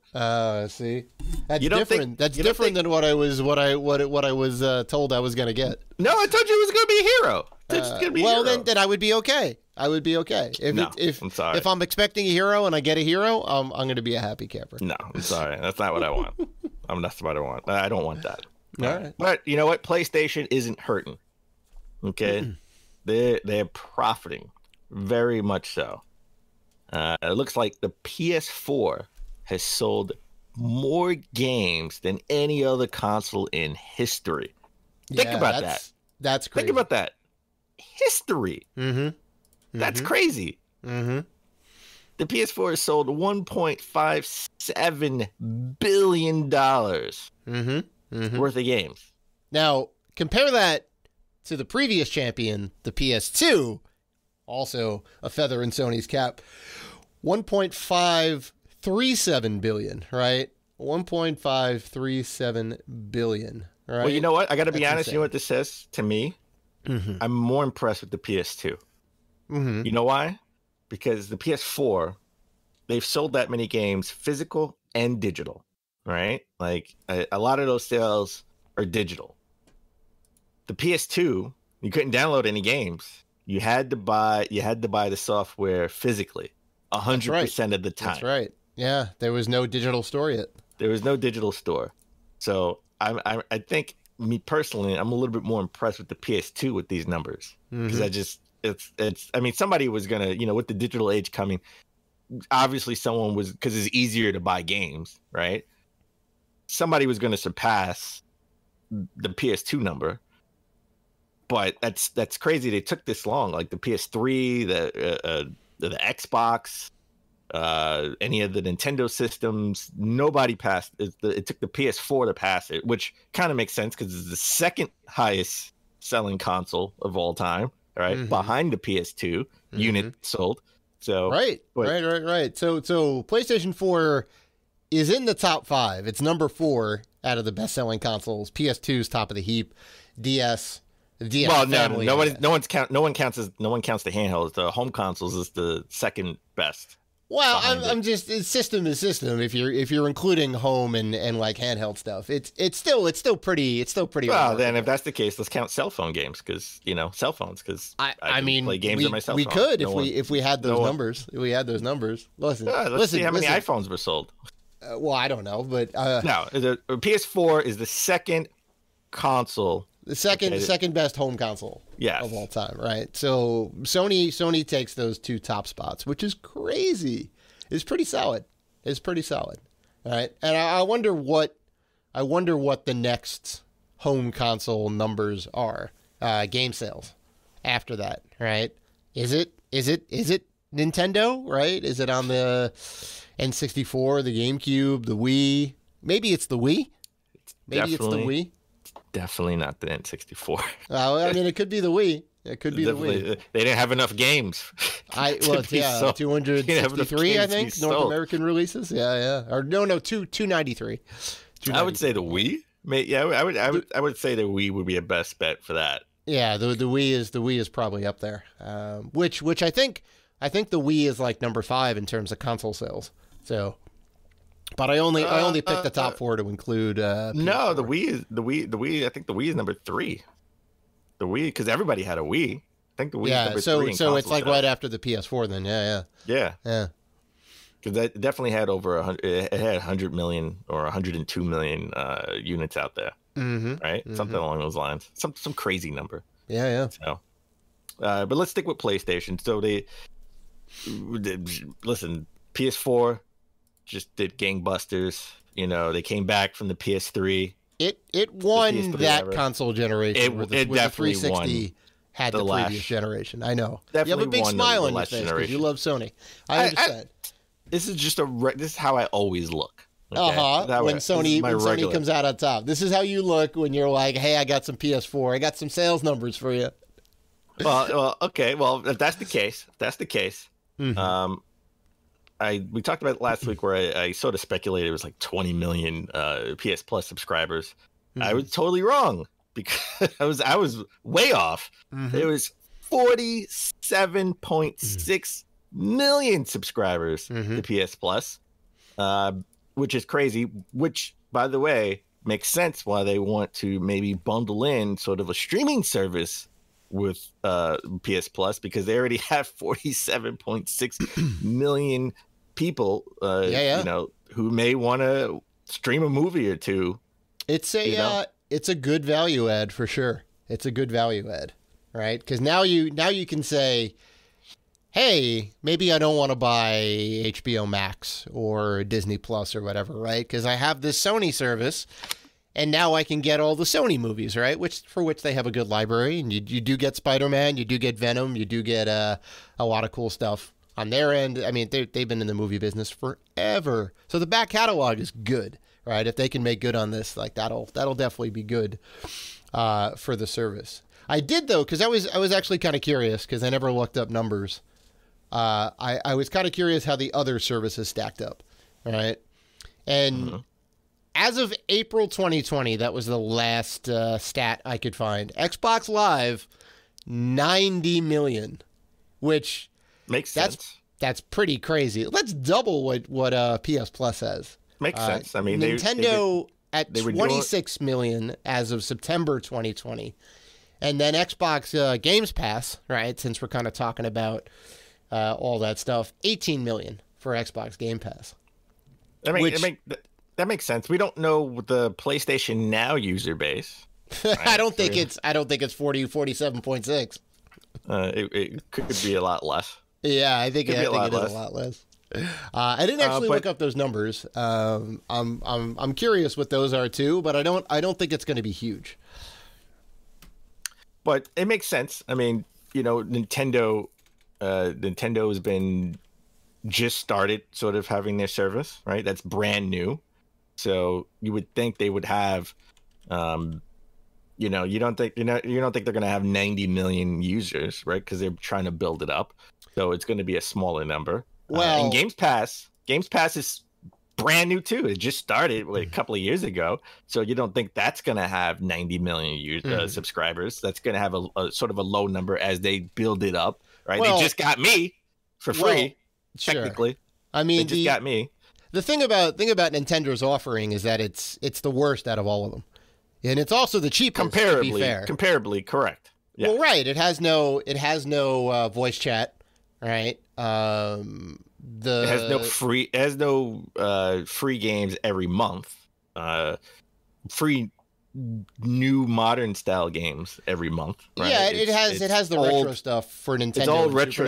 See, that's different. That's different than what I was told I was gonna get. No, I told you it was gonna be a hero. It's gonna be well, a hero. then I would be okay. I would be okay I'm sorry. If I'm expecting a hero and I get a hero, I'm gonna be a happy camper. No, I'm sorry. That's not what I want. That's what I want. I don't want that. All right. But you know what? PlayStation isn't hurting. Okay, they're profiting very much so. It looks like the PS4 has sold more games than any other console in history. Think about that. That's crazy. Think about that. History. That's crazy. The PS4 has sold $1.57 billion worth of games. Now, compare that to the previous champion, the PS2, also a feather in Sony's cap, 1.537 billion, right? 1.537 billion, right? Well, you know what? I got to be honest. insane. You know what this says to me? I'm more impressed with the PS2. You know why? Because the PS4, they've sold that many games, physical and digital, right? Like a lot of those sales are digital. The PS2, you couldn't download any games. You had to buy the software physically, 100% of the time. That's right. Yeah, there was no digital store yet. There was no digital store. So I think, me personally, I'm a little bit more impressed with the PS2 with these numbers, because I mean, somebody was gonna, with the digital age coming, obviously someone was, because it's easier to buy games, right? Somebody was gonna surpass the PS2 number. But that's crazy. They took this long. Like the PS3, the Xbox, any of the Nintendo systems, nobody passed. It took the PS4 to pass it, which kind of makes sense because it's the second highest selling console of all time, right? Behind the PS2 unit sold. So right. So PlayStation 4 is in the top 5. It's number 4 out of the best-selling consoles. PS2's top of the heap. DS. Well, no one counts the handhelds. The home consoles is the second best. Well, I'm just, system is system. If you're including home and like handheld stuff, it's still pretty. Well, then if that's the case, let's count cell phone games, because cell phones. Because I mean, play games on my cell phone. We could if we had those numbers. If we had those numbers. Let's see how many iPhones were sold. Well, I don't know, but no, the PS4 is the second console. The second best home console of all time, right? So Sony takes those 2 top spots, which is crazy. It's pretty solid. All right, and I wonder what the next home console numbers are. Game sales after that, right? Is it Nintendo, right? Is it on the N64, the GameCube, the Wii? Maybe it's the Wii. Maybe it's the Wii. Definitely not the N64. I mean, it could be the Wii. It could be definitely. the Wii. They didn't have enough games. 263, I think, North American releases. Yeah. Or no, 293. I would say the Wii. I would say the Wii would be a best bet for that. Yeah, the Wii is probably up there. Which I think the Wii is like number 5 in terms of console sales. So. But I only picked the top 4 to include. No, the Wii. I think the Wii is number 3. The Wii, because everybody had a Wii. I think the Wii is number 3. Yeah, so it's like right after the PS4. Then, yeah. Because that definitely had over 100. It had 100 million or 102 million units out there. Right, something along those lines. Some crazy number. Yeah. So, but let's stick with PlayStation. So listen, PS4. Just did gangbusters. They came back from the PS3. It won that console generation. It the definitely 360 had the previous generation. I know. Definitely you have a big smile on your face because you love Sony. I understand. This is just this is how I always look. Okay? When Sony comes out on top. This is how you look when you're like, hey, I got some PS4. I got some sales numbers for you. Well, okay. Well, if that's the case, we talked about it last week where I sort of speculated it was like 20 million PS Plus subscribers. I was totally wrong because I was way off. It was 47.6 million subscribers to PS Plus, which is crazy. Which, by the way, makes sense why they want to maybe bundle in sort of a streaming service with PS Plus, because they already have 47.6 million people, you know, who may want to stream a movie or two. It's a good value add for sure. It's a good value add, right? Because now you can say, hey, maybe I don't want to buy HBO Max or Disney Plus or whatever, right? Because I have this Sony service, and now I can get all the Sony movies, right? For which they have a good library, and you do get Spider-Man, you do get Venom, you do get a lot of cool stuff on their end. I mean, they've been in the movie business forever, so the back catalog is good, right? If they can make good on this, like that'll definitely be good for the service. I did though, because I was actually kind of curious, because I never looked up numbers. I was kind of curious how the other services stacked up, right? And as of April 2020, that was the last stat I could find. Xbox Live, 90 million, which makes sense. That's pretty crazy. Let's double what PS Plus has. Makes sense. I mean, Nintendo at 26 million as of September 2020, and then Xbox Games Pass, right? Since we're kind of talking about all that stuff, 18 million for Xbox Game Pass. That makes sense. We don't know the PlayStation Now user base. Right? I don't think it's 47.6. It could be a lot less. Yeah, I think it is a lot less. I didn't actually look up those numbers. I'm curious what those are too, but I don't think it's going to be huge. But it makes sense. I mean, you know, Nintendo has been just started sort of having their service, right? That's brand new. So you would think they would have, you know, you don't think they're going to have 90 million users, right? Because they're trying to build it up. So it's going to be a smaller number. Well, and Games Pass is brand new too. It just started a couple of years ago. So you don't think that's going to have 90 million subscribers. That's going to have a sort of a low number as they build it up, right? Well, they just got me for free, technically. Sure. I mean, they just got me. The thing about Nintendo's offering is that it's the worst out of all of them, and it's also the cheapest. Comparably correct. Yeah. Well, right. It has no voice chat, right? It has no free games every month. Free new modern style games every month. Right? Yeah, it has the retro stuff for Nintendo.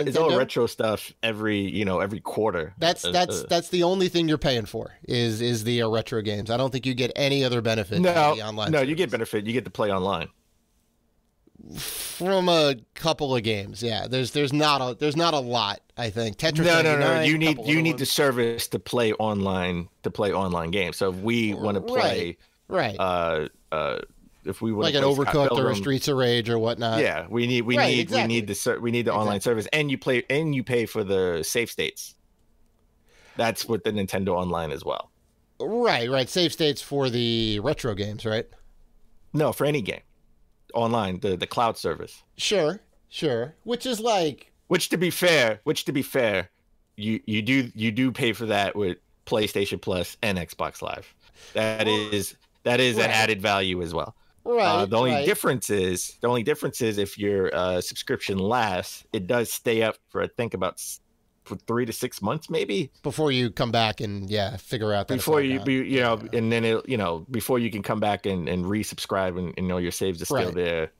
It's all retro stuff every quarter. That's the only thing you're paying for is the retro games. I don't think you get any other benefit. No, from the online service. You get benefit. You get to play online from a couple of games. Yeah, there's not a lot. I think Tetris. No. You need the service to play online games. So if we want to play, right. If we want like an Overcooked or a Streets of Rage or whatnot. Yeah, we need the online service, and you pay for the save states. That's with the Nintendo Online as well. Right. Save states for the retro games, right? No, for any game. Online, the cloud service. Sure. Which to be fair, you do pay for that with PlayStation Plus and Xbox Live. That is an added value as well. Right. The only difference is if your subscription lasts, it does stay up for I think about 3 to 6 months maybe before you come back and figure out that before and then it before you can come back and resubscribe and your saves are still there.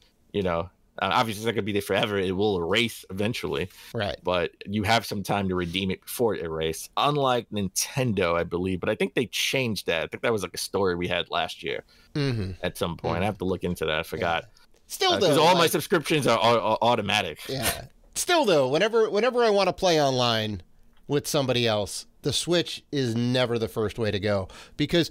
Obviously it's not gonna be there forever. It will erase eventually, right? But you have some time to redeem it before it erases. Unlike Nintendo, I believe, but I think they changed that. I think that was like a story we had last year at some point. I have to look into that. I forgot. Still, though, because all my subscriptions are automatic. Yeah. Still, though, whenever I want to play online with somebody else, the Switch is never the first way to go, because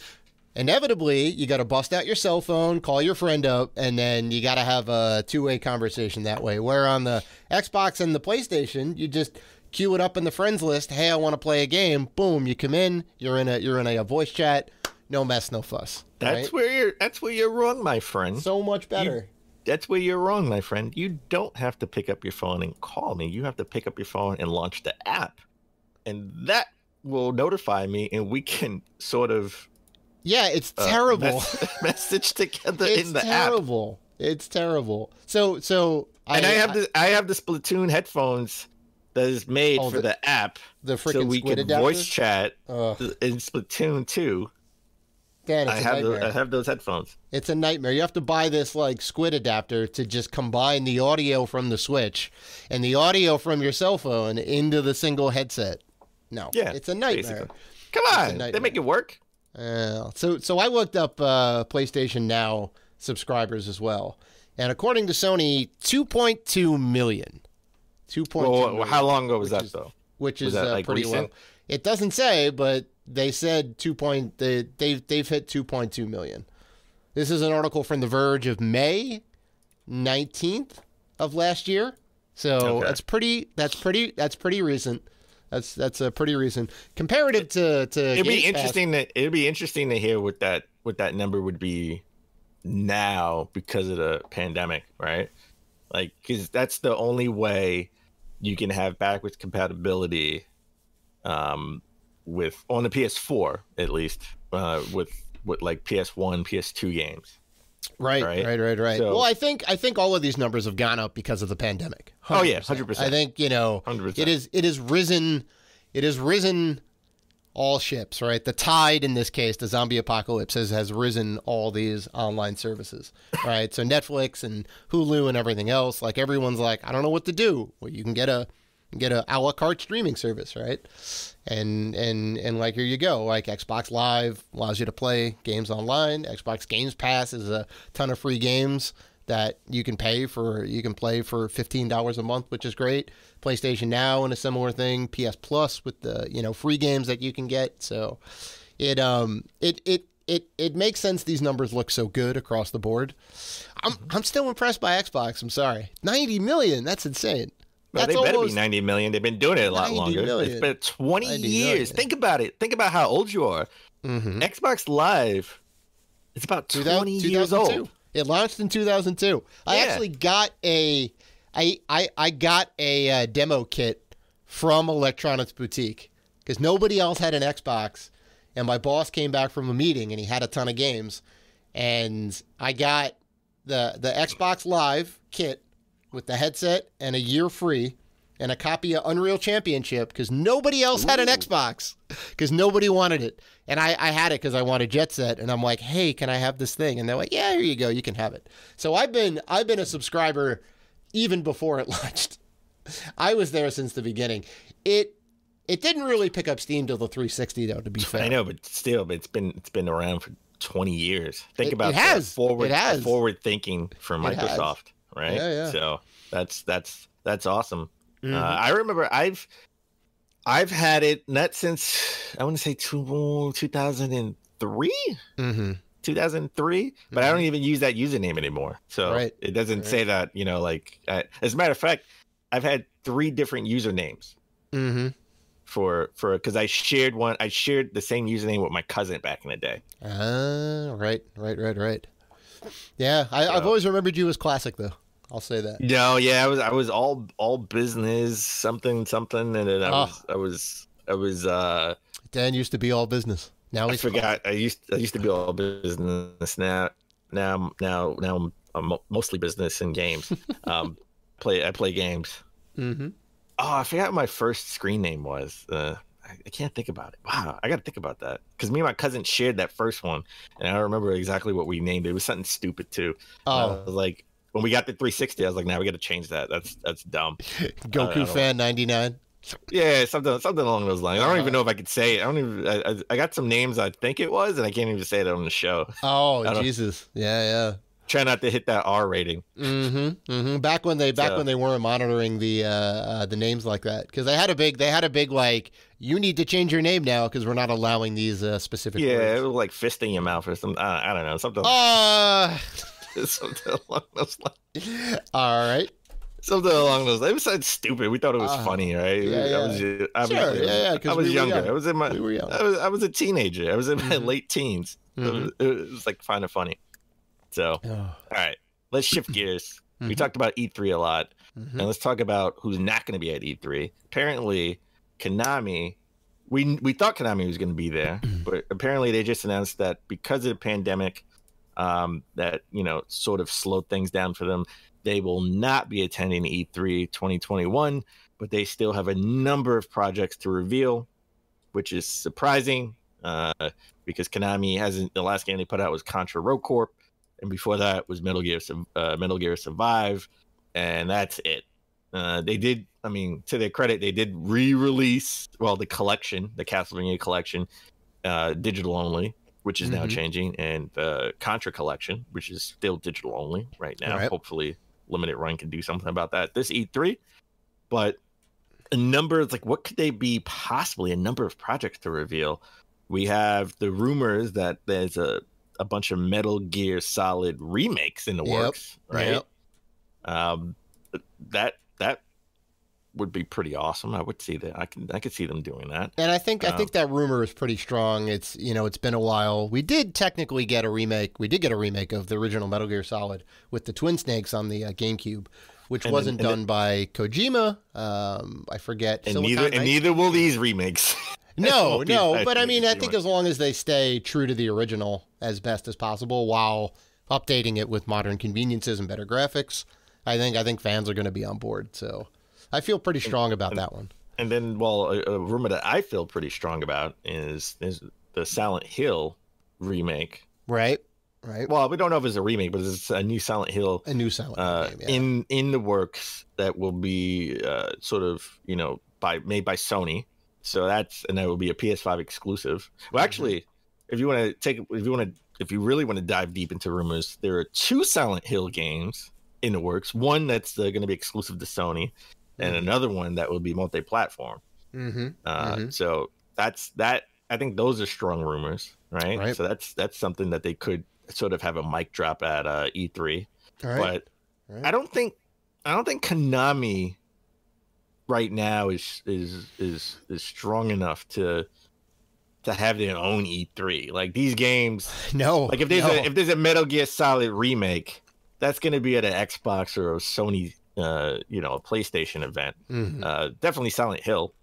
inevitably you got to bust out your cell phone, call your friend up, and then you got to have a two-way conversation that way. Where on the Xbox and the PlayStation, you just queue it up in the friends list. Hey, I want to play a game. Boom, you come in. You're in a voice chat. No mess, no fuss. That's where you're wrong, my friend. So much better. that's where you're wrong, my friend. You don't have to pick up your phone and call me. You have to pick up your phone and launch the app, and that will notify me, and we can sort of it's terrible. Message together It's in the terrible. It's terrible. So app. And I have the Splatoon headphones that is made for the app, the freaking so we squid can adapter? voice chat in Splatoon 2. Dan, I have those headphones. It's a nightmare. You have to buy this like squid adapter to just combine the audio from the Switch and the audio from your cell phone into the single headset. No, it's a nightmare. Basically. Come on, they make it work. So I looked up PlayStation Now subscribers as well, and according to Sony, 2.2 million. 2.2 million. How long ago was that though? Which is that, like, pretty recent? low. It doesn't say, but they said they've hit 2.2 million. This is an article from The Verge of May 19th of last year. So that's pretty recent. That's a pretty recent comparative to it'd be Game Pass. it'd be interesting to hear what that number would be now because of the pandemic, right? Like, because that's the only way you can have backwards compatibility with on the PS4 at least with like PS1, PS2 games. Right. So, well, I think all of these numbers have gone up because of the pandemic. 100%. Oh yeah, 100%. I think 100%. It has risen all ships, right? The tide in this case, the zombie apocalypse, has risen all these online services, right? So Netflix and Hulu and everything else, like everyone's like, I don't know what to do. Well, you can get a a la carte streaming service, right? And like, here you go. Like, Xbox Live allows you to play games online. Xbox Games Pass is a ton of free games that you can play for $15 a month, which is great. PlayStation Now and a similar thing. PS Plus with the free games that you can get. So it makes sense. These numbers look so good across the board. I'm still impressed by Xbox. I'm sorry, 90 million. That's insane. Well, they better be 90 million. They've been doing it a lot longer. Million. It's been 20 years. Million. Think about it. Think about how old you are. Mm-hmm. Xbox Live is about 20 years old. It launched in 2002. I actually got I got a demo kit from Electronics Boutique because nobody else had an Xbox, and my boss came back from a meeting and he had a ton of games, and I got the Xbox Live kit with the headset and a year free and a copy of Unreal Championship because nobody else had an Xbox because nobody wanted it. And I had it because I wanted Jet Set, and I'm like, hey, can I have this thing? And they're like, yeah, here you go, you can have it. So I've been a subscriber even before it launched. I was there since the beginning. It didn't really pick up steam till the 360 though, to be fair. I know, but still, it's been around for 20 years. Think about it has. forward thinking for Microsoft, right? Yeah. So that's awesome. Mm-hmm. I remember I've had it not since I want to say 2003. Mm-hmm. 2003, but I don't even use that username anymore. So it doesn't say that, like, as a matter of fact, I've had 3 different usernames for because I shared the same username with my cousin back in the day. Right. Yeah, I've always remembered you as Classic though. I'll say that. No, yeah, I was all business something, and then I was Dan used to be all business. Now I forgot. I used to be all business. Now I'm mostly business and games. I play games. Mm-hmm. Oh, I forgot what my first screen name was. I can't think about it. Wow, I got to think about that because me and my cousin shared that first one, and I don't remember exactly what we named it. It was something stupid too. I was like, when we got the 360, I was like, "Now we got to change that. That's dumb." Goku fan 99. Yeah, something along those lines. I don't even know if I could say it. I got some names I think it was, and I can't even say it on the show. Oh, Jesus. Yeah. Try not to hit that R rating. Mm-hmm. Back when they weren't monitoring the names like that, because they had a big like, you need to change your name now because we're not allowing these specific words. It was like fist in your mouth or something. I don't know, something. Something along those lines. All right. Something along those lines. It was stupid. We thought it was funny, right? Yeah. I was younger. I was a teenager. I was in my late teens. It was like kind of funny. So, all right. let's shift gears. We talked about E3 a lot, and let's talk about who's not going to be at E3. Apparently, Konami. We thought Konami was going to be there, but apparently they just announced that because of the pandemic, that sort of slowed things down for them. They will not be attending E3 2021, but they still have a number of projects to reveal, which is surprising because Konami hasn't. The last game they put out was Contra Road Corp, and before that was Metal Gear Survive, and that's it. They did. I mean, to their credit, they did re-release the collection, the Castlevania collection, digital only, which is now changing, and the Contra collection, which is still digital only right now. Right. Hopefully, Limited Run can do something about that this E3. But a number of what could they be possibly? A number of projects to reveal. We have the rumors that there's a bunch of Metal Gear Solid remakes in the works, right? That would be pretty awesome. I would see that. I could see them doing that. And I think that rumor is pretty strong. It's it's been a while. We did technically get a remake. We did get a remake of the original Metal Gear Solid with the Twin Snakes on the GameCube, which wasn't done by Kojima. I forget. And neither will these remakes. No, but I mean, I think as long as they stay true to the original as best as possible while updating it with modern conveniences and better graphics, I think fans are going to be on board. So I feel pretty strong about that one. And then, a rumor that I feel pretty strong about is the Silent Hill remake. Right. Well, we don't know if it's a remake, but it's a new Silent Hill. A new Silent Hill game, in the works that will be sort of made by Sony. So that will be a PS5 exclusive. Well, actually, if you really want to dive deep into rumors, there are 2 Silent Hill games in the works. One that's going to be exclusive to Sony, and another one that will be multi-platform. So that's that. I think those are strong rumors, right? So that's something that they could sort of have a mic drop at E3. But I don't think Konami right now is strong enough to have their own E3. Like these games, no. Like if there's a Metal Gear Solid remake, that's going to be at an Xbox or a Sony, a PlayStation event. Definitely Silent Hill.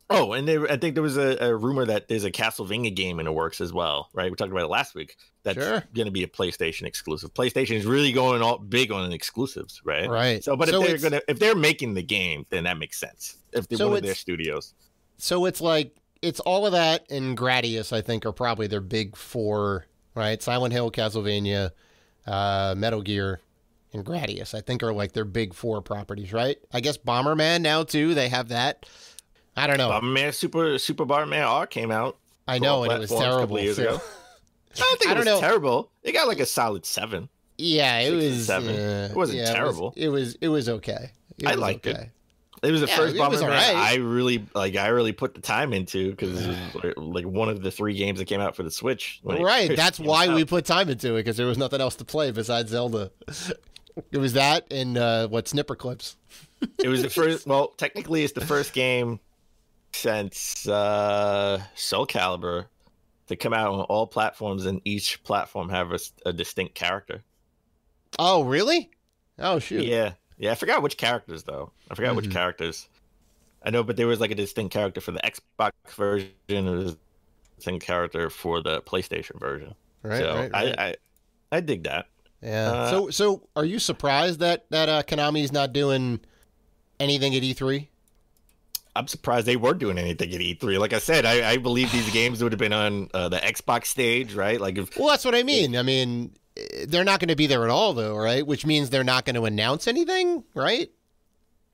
Oh, and I think there was a rumor that there's a Castlevania game in the works as well, right? We talked about it last week. That's going to be a PlayStation exclusive. PlayStation is really going all big on exclusives, right? Right. So, but if they're making the game, then that makes sense. If they're one of their studios. So it's all of that and Gradius, I think, are probably their big 4, right? Silent Hill, Castlevania, Metal Gear, and Gradius, I think, are like their big 4 properties, right? I guess Bomberman now too. They have that. I don't know. Bomberman, Super Bomberman R came out. I know, and it was terrible. Years ago. I think it was terrible. It got like a solid 7. Yeah, it was 7. It wasn't terrible. It was okay. I liked it. It was the first Bomberman I really put the time into because it was like one of the 3 games that came out for the Switch. Right, that's why we put time into it, because there was nothing else to play besides Zelda. It was that and Snipper Clips. It was the first. Well, technically, it's the first game since Soul Calibur to come out on all platforms, and each platform have a distinct character. Oh, really? Oh, shoot. Yeah. I forgot which characters though. Which characters. I know, but there was like a distinct character for the Xbox version, and there was a distinct character for the PlayStation version. Right. So right. I dig that. Yeah. So are you surprised that Konami's not doing anything at E3? I'm surprised they weren't doing anything at E3. Like I said, I believe these games would have been on the Xbox stage, right? Well, that's what I mean. I mean, they're not going to be there at all, though, right? Which means they're not going to announce anything, right?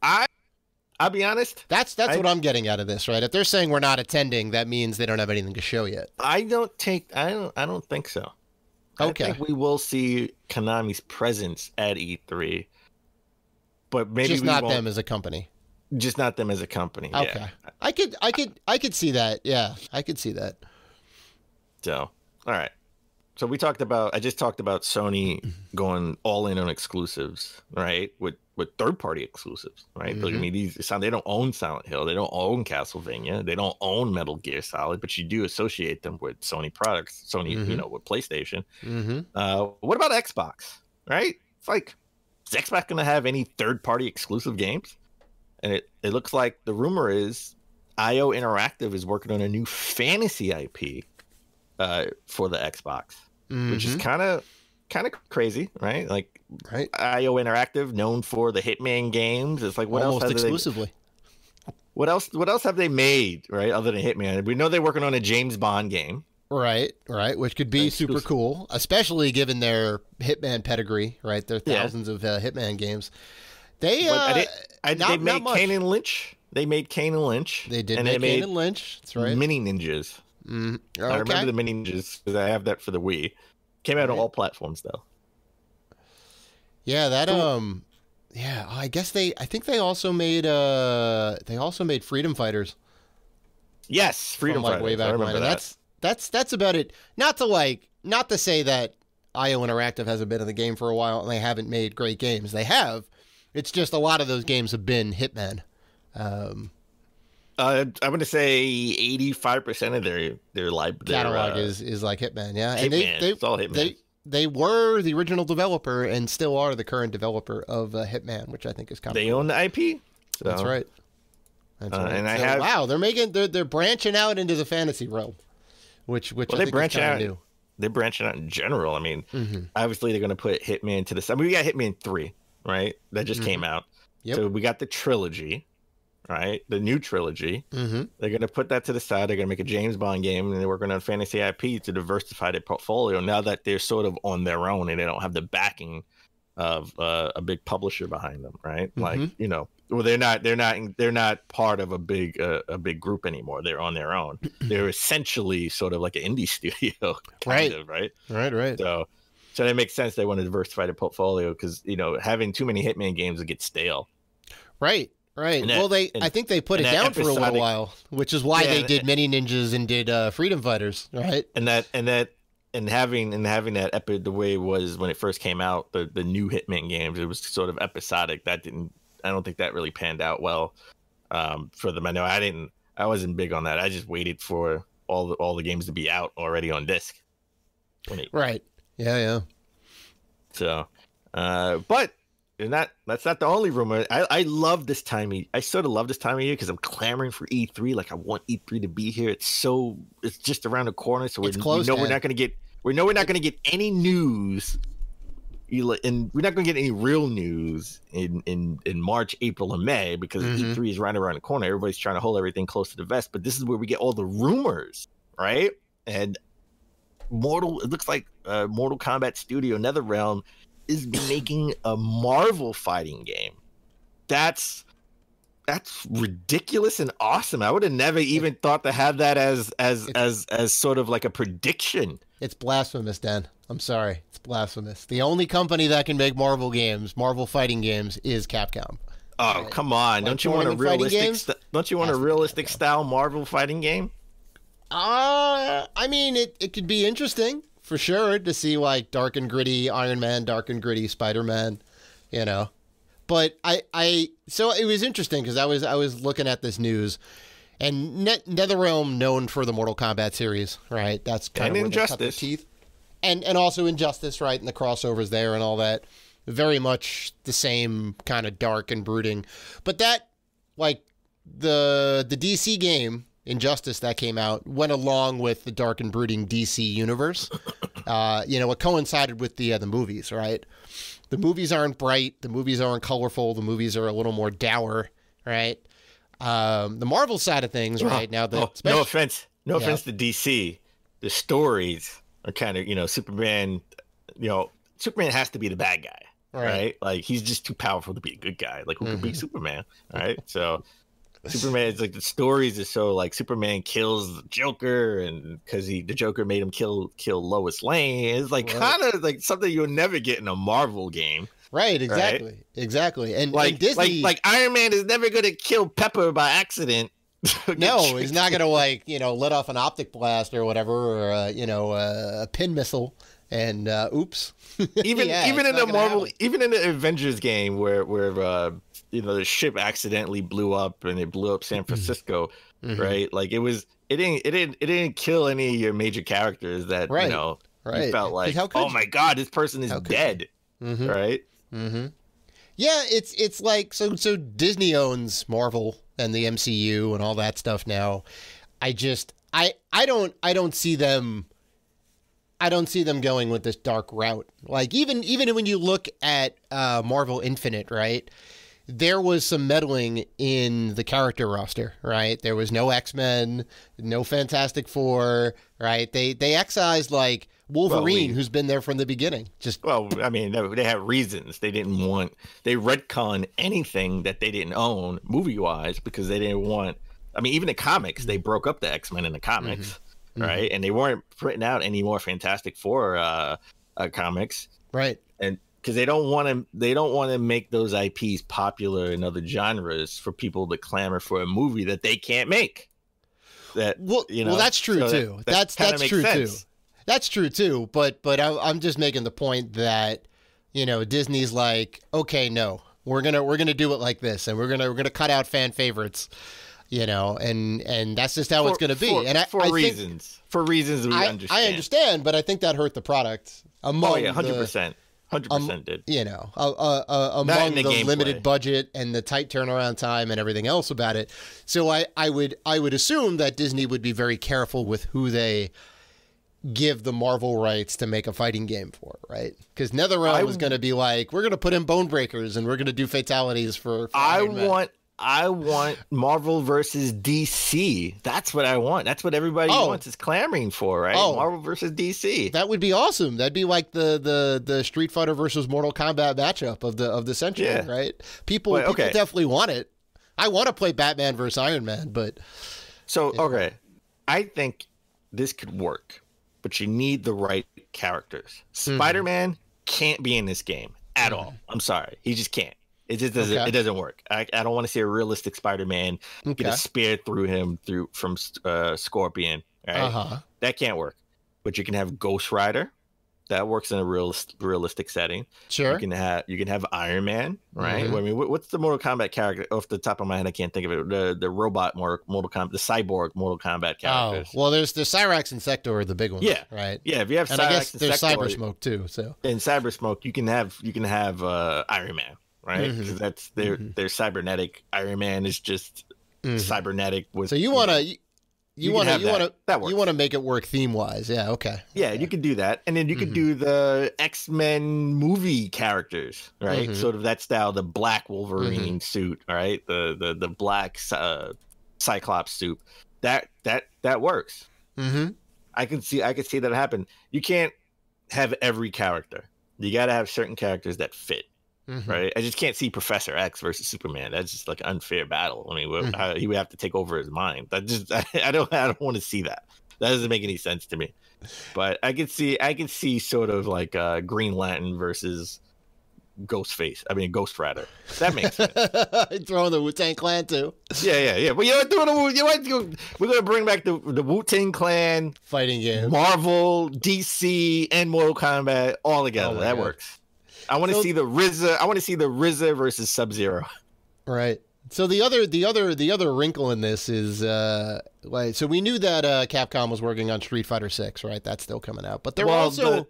I'll be honest. That's what I'm getting out of this, right? If they're saying we're not attending, that means they don't have anything to show yet. I don't think so. Okay. I think we will see Konami's presence at E3, but maybe just not them as a company. Just not them as a company. Okay. Yeah. I could see that. Yeah, I could see that. So, all right. So I just talked about Sony going all in on exclusives, right? With third-party exclusives, right? But, I mean, they don't own Silent Hill, they don't own Castlevania, they don't own Metal Gear Solid, but you do associate them with Sony products, with PlayStation. What about Xbox, right? It's like, is Xbox going to have any third-party exclusive games? And it looks like the rumor is IO Interactive is working on a new fantasy IP for the Xbox, which is kind of crazy, right? Like, IO Interactive, known for the Hitman games. It's like, what almost else exclusively. What else have they made, right? Other than Hitman, we know they're working on a James Bond game, right? Which could be super cool, especially given their Hitman pedigree, right? Their thousands of Hitman games. They made Kane and Lynch. They made Kane and Lynch. They did make Kane and Lynch. That's right. Mini Ninjas. Okay. I remember the Mini Ninjas because I have that for the Wii. Came out on all platforms though. Yeah, that yeah, I think they also made Freedom Fighters. Yes, Freedom Fighters. Way back when. And that's about it. Not to say that IO Interactive hasn't been in the game for a while and they haven't made great games. They have. It's just a lot of those games have been Hitman. I'm going to say 85% of their catalog is like Hitman. Yeah, and it's all Hitman. They were the original developer and still are the current developer of Hitman, which I think is kind of cool. Own the IP. So. That's right. That's right. And they're branching out into the fantasy realm, which I think is kind of new. They're branching out in general. I mean, obviously they're going to put Hitman to the side. I mean, we got Hitman 3, right? That just came out. Yep. So we got the trilogy, right? The new trilogy. They're going to put that to the side. They're going to make a James Bond game, and they're working on fantasy IP to diversify their portfolio. Now that they're sort of on their own and they don't have the backing of a big publisher behind them, right? Like, you know, well, they're not part of a big group anymore. They're on their own. They're essentially sort of like an indie studio, kind of, right? Right. So that makes sense. They want to diversify the portfolio because, you know, having too many Hitman games would get stale. Right. I think they put it down for a little while, which is why they did Mini Ninjas and did Freedom Fighters, right? And having that epic the way it was when it first came out, the new Hitman games, it was sort of episodic. I don't think that really panned out well for them. I know I wasn't big on that. I just waited for all the games to be out already on disc. Right. Yeah. So, but that's not the only rumor. I love this time. I sort of love this time of year because I'm clamoring for E3. Like I want E3 to be here. It's just around the corner. So we know we're not going to get any news. And we're not going to get any real news in March, April, and May because E3 is right around the corner. Everybody's trying to hold everything close to the vest. But this is where we get all the rumors, right? And it looks like Mortal Kombat Studio NetherRealm is making a Marvel fighting game. That's ridiculous and awesome. I would have never even thought to have that as sort of like a prediction. It's blasphemous, Dan. I'm sorry. It's blasphemous. The only company that can make Marvel fighting games is Capcom. Oh, come on. Don't you want a realistic style Marvel fighting game? I mean, it could be interesting for sure to see like dark and gritty Iron Man, dark and gritty Spider-Man, you know. But so it was interesting because I was looking at this news, and NetherRealm known for the Mortal Kombat series, right? That's kind of where they cut their teeth, and also Injustice, right? And the crossovers there and all that, very much the same kind of dark and brooding. But that, like the DC game Injustice that came out went along with the dark and brooding DC universe. It coincided with the movies, right? The movies aren't bright. The movies aren't colorful. The movies are a little more dour, right? The Marvel side of things, right now. No offense to DC. The stories are kind of, Superman. Superman has to be the bad guy, right? Like he's just too powerful to be a good guy. Like who could be Superman, right? So. Superman is like the stories are so like Superman kills the Joker and because the Joker made him kill Lois Lane. It's like kind of like something you'll never get in a Marvel game. Right, exactly. And Disney, like Iron Man is never gonna kill Pepper by accident. No, he's not gonna let off an optic blast or whatever, or a pin missile and oops. Even in the Marvel, even in the Avengers game where the ship accidentally blew up and it blew up San Francisco, right? Like it didn't kill any of your major characters that you felt like, oh my god, this person is dead. right? Yeah, it's like so Disney owns Marvel and the MCU and all that stuff now. I don't see them going with this dark route. Like even when you look at Marvel Infinite, right? There was some meddling in the character roster, right? There was no X-Men, no Fantastic Four, right? They excised like Wolverine, who's been there from the beginning. I mean, they had reasons. They retconned anything that they didn't own movie-wise because they didn't want. I mean, even the comics, they broke up the X-Men in the comics, right? And they weren't putting out any more Fantastic Four comics, right? And because they don't want to make those IPs popular in other genres for people to clamor for a movie that they can't make. Well, that's true too. That's true too. That's true too. But I'm just making the point that Disney's like, okay, no, we're gonna do it like this, and we're gonna cut out fan favorites, and that's just how it's gonna be. For reasons we understand. I understand, but I think that hurt the product. 100%. 100% did. Among the limited budget and the tight turnaround time and everything else about it. So I would assume that Disney would be very careful with who they give the Marvel rights to make a fighting game for, right? Because NetherRealm was going to be like, we're going to put in Bone Breakers and we're going to do fatalities for Iron Man. I want Marvel versus DC. That's what I want. That's what everybody wants is clamoring for, right? Marvel versus DC. That would be awesome. That'd be like the Street Fighter versus Mortal Kombat matchup of the century, right? People definitely want it. I want to play Batman versus Iron Man, but I think this could work, but you need the right characters. Spider-Man can't be in this game at all. I'm sorry, he just can't. It just doesn't. It doesn't work. I don't want to see a realistic Spider-Man get a spear through him from Scorpion. Right? That can't work. But you can have Ghost Rider. That works in a realistic setting. Sure. You can have Iron Man. Right. I mean, what's the Mortal Kombat character off the top of my head? I can't think of it. The robot Mortal Kombat, the cyborg Mortal Kombat characters. Oh, well, there's the Cyrax and Sector are the big ones. Yeah. Right. Yeah. If you have Cyrax, I guess there's Cyber Smoke too. So in Cyber Smoke, you can have Iron Man. Right, because that's their cybernetic. Iron Man is just cybernetic. So you want to make it work theme wise, yeah? Okay. Yeah, you could do that, and then you could do the X-Men movie characters, right? Sort of that style, the black Wolverine suit, right? The black Cyclops suit. That works. I can see that happen. You can't have every character. You got to have certain characters that fit. Right, I just can't see Professor X versus Superman. That's just like an unfair battle. I mean, he would have to take over his mind. I don't want to see that. That doesn't make any sense to me. But I can see sort of like Green Lantern versus Ghost Rider. That makes sense. Throwing the Wu-Tang Clan too. Yeah. Well, we're gonna bring back the Wu-Tang Clan fighting game, Marvel, DC, and Mortal Kombat all together. That works. I want to see the RZA. I want to see the RZA versus Sub-Zero. Right. So the other wrinkle in this is so we knew that Capcom was working on Street Fighter 6, right? That's still coming out. But there were also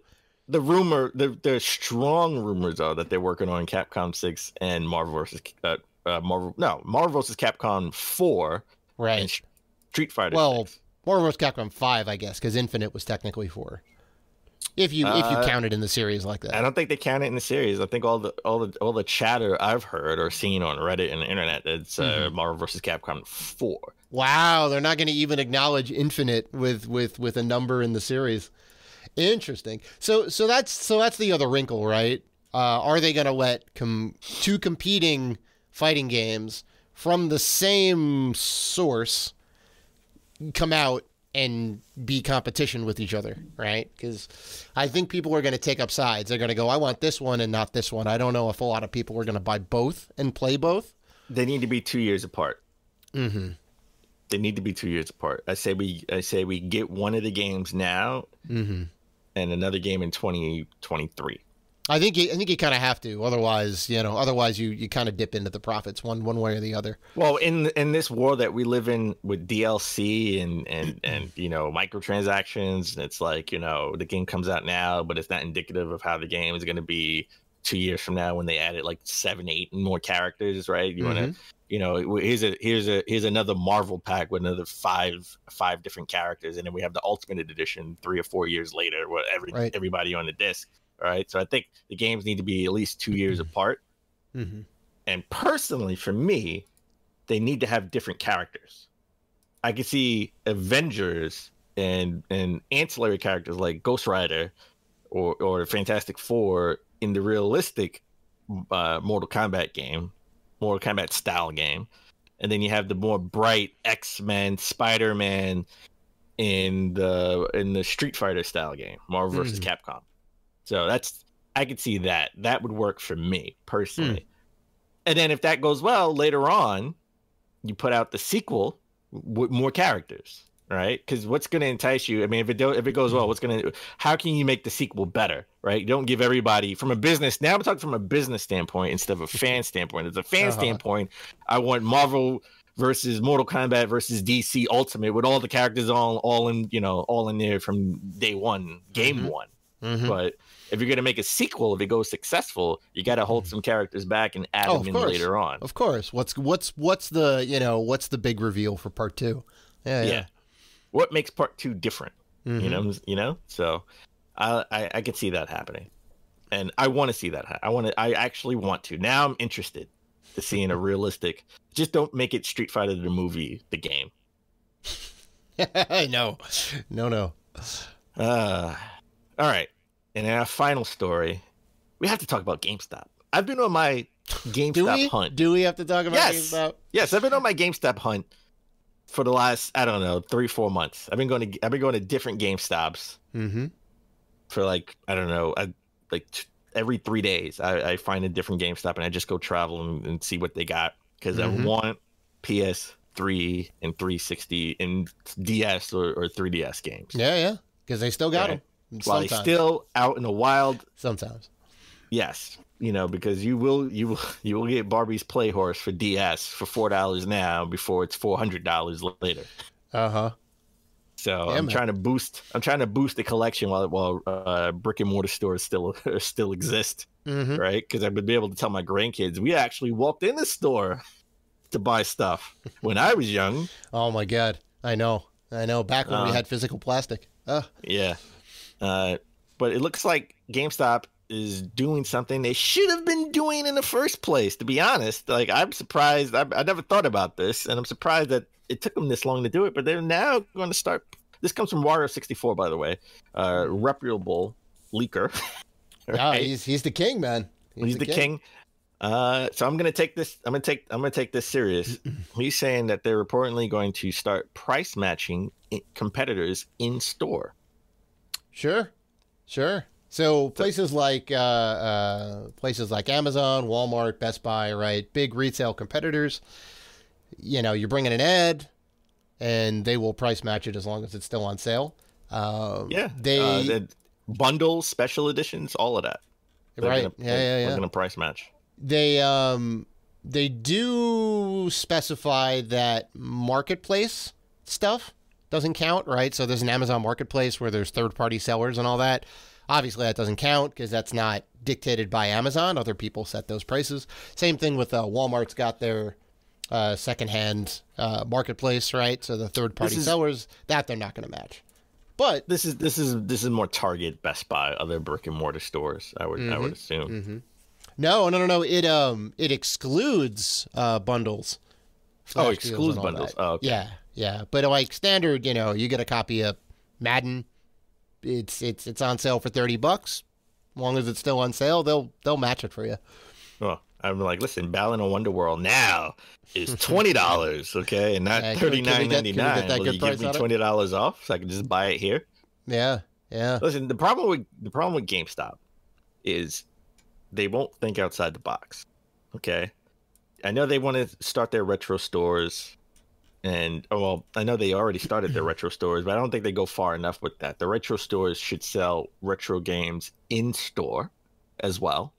the strong rumors are that they're working on Capcom 6 and Marvel versus Capcom 4, right? And Street Fighter. Well, 6. Marvel versus Capcom 5, I guess, because Infinite was technically 4. If you count it in the series like that. I don't think they count it in the series. I think all the chatter I've heard or seen on Reddit and the internet, it's Marvel vs. Capcom 4. Wow, they're not going to even acknowledge Infinite with a number in the series. Interesting. So that's the other wrinkle, right? Are they going to let two competing fighting games from the same source come out and be competition with each other, right? Because I think people are going to take up sides. They're going to go, I want this one and not this one. I don't know if a lot of people are going to buy both and play both. They need to be 2 years apart. They need to be 2 years apart. I say we get one of the games now and another game in 2023. I think you kind of have to, otherwise you kind of dip into the profits one way or the other. Well, in this world that we live in with DLC and microtransactions, it's like, the game comes out now, but it's not indicative of how the game is going to be 2 years from now when they added like 7, 8 more characters, right? You want Mm-hmm. to, you know, here's another Marvel pack with another five different characters, and then we have the Ultimate Edition 3 or 4 years later with Right. everybody on the disc, right? So I think the games need to be at least 2 years apart. Mm-hmm. And personally, for me, they need to have different characters. I could see Avengers and ancillary characters like Ghost Rider or Fantastic Four in the realistic Mortal Kombat style game, and then you have the more bright X-Men, Spider-Man in the Street Fighter style game, Marvel versus Capcom. So I could see that would work for me personally. And then if that goes well later on, you put out the sequel with more characters, right? Because what's going to entice you? I mean, if it goes well, how can you make the sequel better, right? You don't give everybody from a business. Now I'm talking from a business standpoint instead of a fan standpoint. As a fan standpoint, I want Marvel versus Mortal Kombat versus DC Ultimate with all the characters all in there from day one, game one. But if you're going to make a sequel, if it goes successful, you got to hold some characters back and add them in later on. Of course. What's the big reveal for part 2? Yeah. What makes part 2 different? You know. So I could see that happening, and I want to see that. I actually want to. Now I'm interested to seeing a realistic. Just don't make it Street Fighter the movie, the game. No. All right. And in our final story, we have to talk about GameStop. I've been on my GameStop hunt. Do we have to talk about GameStop? Yes, I've been on my GameStop hunt for the last, 3-4 months. I've been going to different GameStops for every 3 days. I find a different GameStop and I just go travel and see what they got because I want PS3 and 360 and DS or 3DS games. Yeah, because they still got them. While they're still out in the wild. Sometimes. Yes, because you will get Barbie's Playhorse for DS for $4 now before it's $400 later. So I'm trying to boost the collection while brick and mortar stores still exist, right? Because I would be able to tell my grandkids we actually walked in the store to buy stuff when I was young. Oh my God, I know. Back when we had physical plastic. Yeah. But it looks like GameStop is doing something they should have been doing in the first place, to be honest. Like, I'm surprised. I never thought about this, and I'm surprised that it took them this long to do it, but they're now going to start. This comes from Wario64, by the way, reputable leaker. Right? Yeah, he's the king, man. He's the king. So I'm going to take this. I'm going to take this serious. He's saying that they're reportedly going to start price matching competitors in store. Sure. So places like Amazon, Walmart, Best Buy, right? Big retail competitors. You're bringing an ad, and they will price match it as long as it's still on sale. They bundles, special editions, all of that. They're going to price match. They do specify that marketplace stuff doesn't count, right? So there's an Amazon marketplace where there's third-party sellers and all that. Obviously, that doesn't count because that's not dictated by Amazon. Other people set those prices. Same thing with Walmart's got their secondhand marketplace, right? So the third-party sellers, that they're not going to match. But this is more Target, Best Buy, other brick and mortar stores. I would assume. No. It excludes bundles. Excludes bundles. Oh, okay. Yeah. But like standard, you get a copy of Madden. It's on sale for $30. As long as it's still on sale, they'll match it for you. Oh, I'm like, listen, Balan on Wonderworld now is $20, okay, and not $39.99. Will you give me $20 off so I can just buy it here? Yeah. Listen, the problem with GameStop is they won't think outside the box. Okay, I know they want to start their retro stores. And, I know they already started their retro stores, but I don't think they go far enough with that. The retro stores should sell retro games in store as well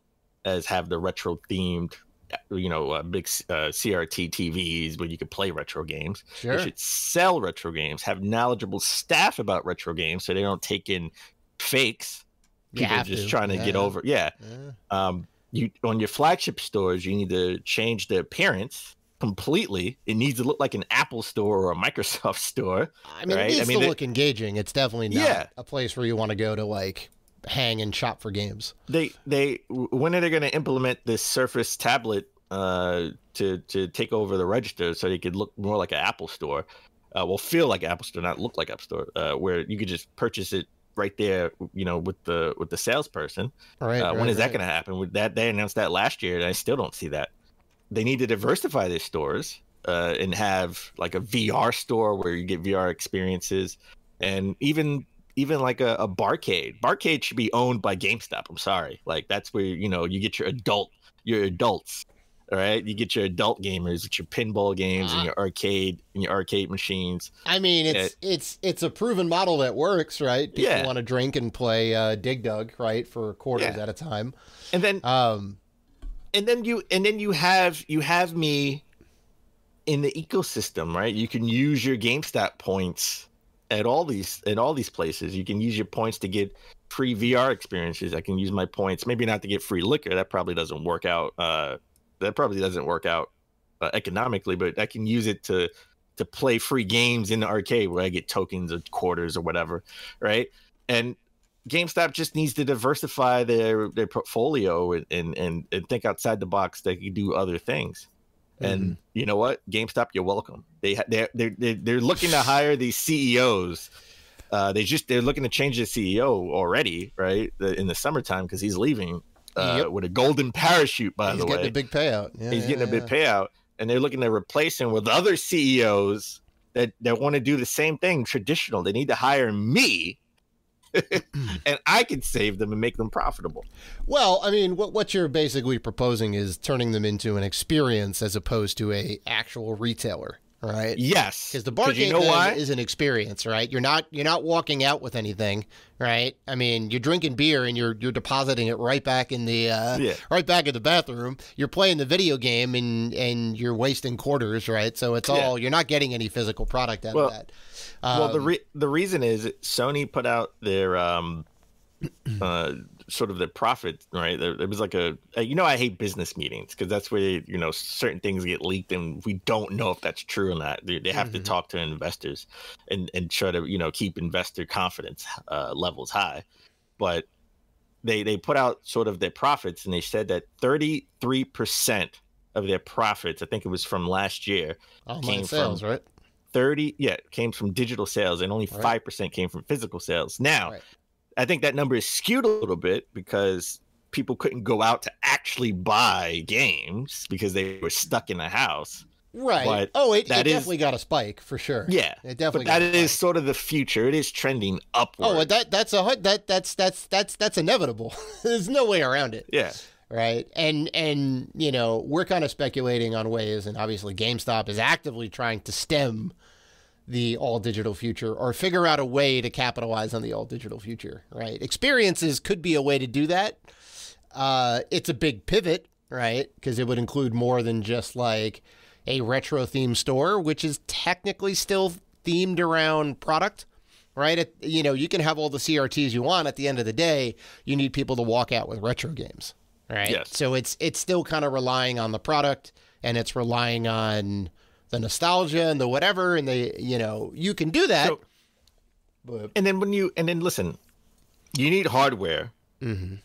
as have the retro themed, big CRT TVs where you can play retro games. Sure. They should sell retro games, have knowledgeable staff about retro games so they don't take in fakes. People just trying to get over. Yeah. you on your flagship stores, you need to change the appearance completely. It needs to look like an Apple store or a Microsoft store. I mean, right? it needs to look engaging. It's definitely not a place where you want to go to like hang and shop for games. When are they going to implement this Surface tablet to take over the register so they could look more like an Apple store? Feel like an Apple store, not look like App Store, where you could just purchase it right there, with the salesperson. When is that going to happen? With that, they announced that last year, and I still don't see that. They need to diversify their stores and have like a VR store where you get VR experiences, and even like a barcade. Barcade should be owned by GameStop. I'm sorry, like that's where you get your adults. All right, you get your adult gamers with your pinball games and your arcade machines. I mean, it's a proven model that works, right? People want to drink and play Dig Dug, right, for quarters at a time, and then you have me in the ecosystem, right? You can use your GameStop points at all these places. You can use your points to get free VR experiences. I can use my points, maybe not to get free liquor. That probably doesn't work out. Economically, but I can use it to play free games in the arcade where I get tokens or quarters or whatever, right? And GameStop just needs to diversify their portfolio and think outside the box. They can do other things. And you know what, GameStop, you're welcome. They're looking to hire these CEOs. They're looking to change the CEO already, right? In the summertime, because he's leaving with a golden parachute. By the way, he's getting a big payout. He's getting a big payout, and they're looking to replace him with other CEOs that want to do the same thing. Traditional. They need to hire me. And I could save them and make them profitable. Well, I mean, what you're basically proposing is turning them into an experience as opposed to a actual retailer, right? Yes, because the barcade is an experience, right? You're not walking out with anything, right? I mean, you're drinking beer and you're depositing it right back in the right back in the bathroom. You're playing the video game and you're wasting quarters, right? So it's all you're not getting any physical product out of that. The reason is Sony put out their sort of their profit, right? There was like I hate business meetings because that's where certain things get leaked and we don't know if that's true or not. They have to talk to investors and try to keep investor confidence levels high. But they put out sort of their profits, and they said that 33% of their profits, I think it was from last year, came from sales, right? Came from digital sales, and only 5% came from physical sales. Now, I think that number is skewed a little bit because people couldn't go out to actually buy games because they were stuck in the house. Right. But it definitely got a spike for sure. Yeah, it definitely. But that is sort of the future. It is trending upward. That's inevitable. There's no way around it. Yeah. Right. And we're kind of speculating on ways, and obviously GameStop is actively trying to stem the all digital future or figure out a way to capitalize on the all digital future. Right. Experiences could be a way to do that. It's a big pivot, right? Because it would include more than just like a retro themed store, which is technically still themed around product. Right. You can have all the CRTs you want. At the end of the day, you need people to walk out with retro games. Right. Yes. So it's still kind of relying on the product, and it's relying on the nostalgia and the whatever. And you can do that. And then listen, you need hardware,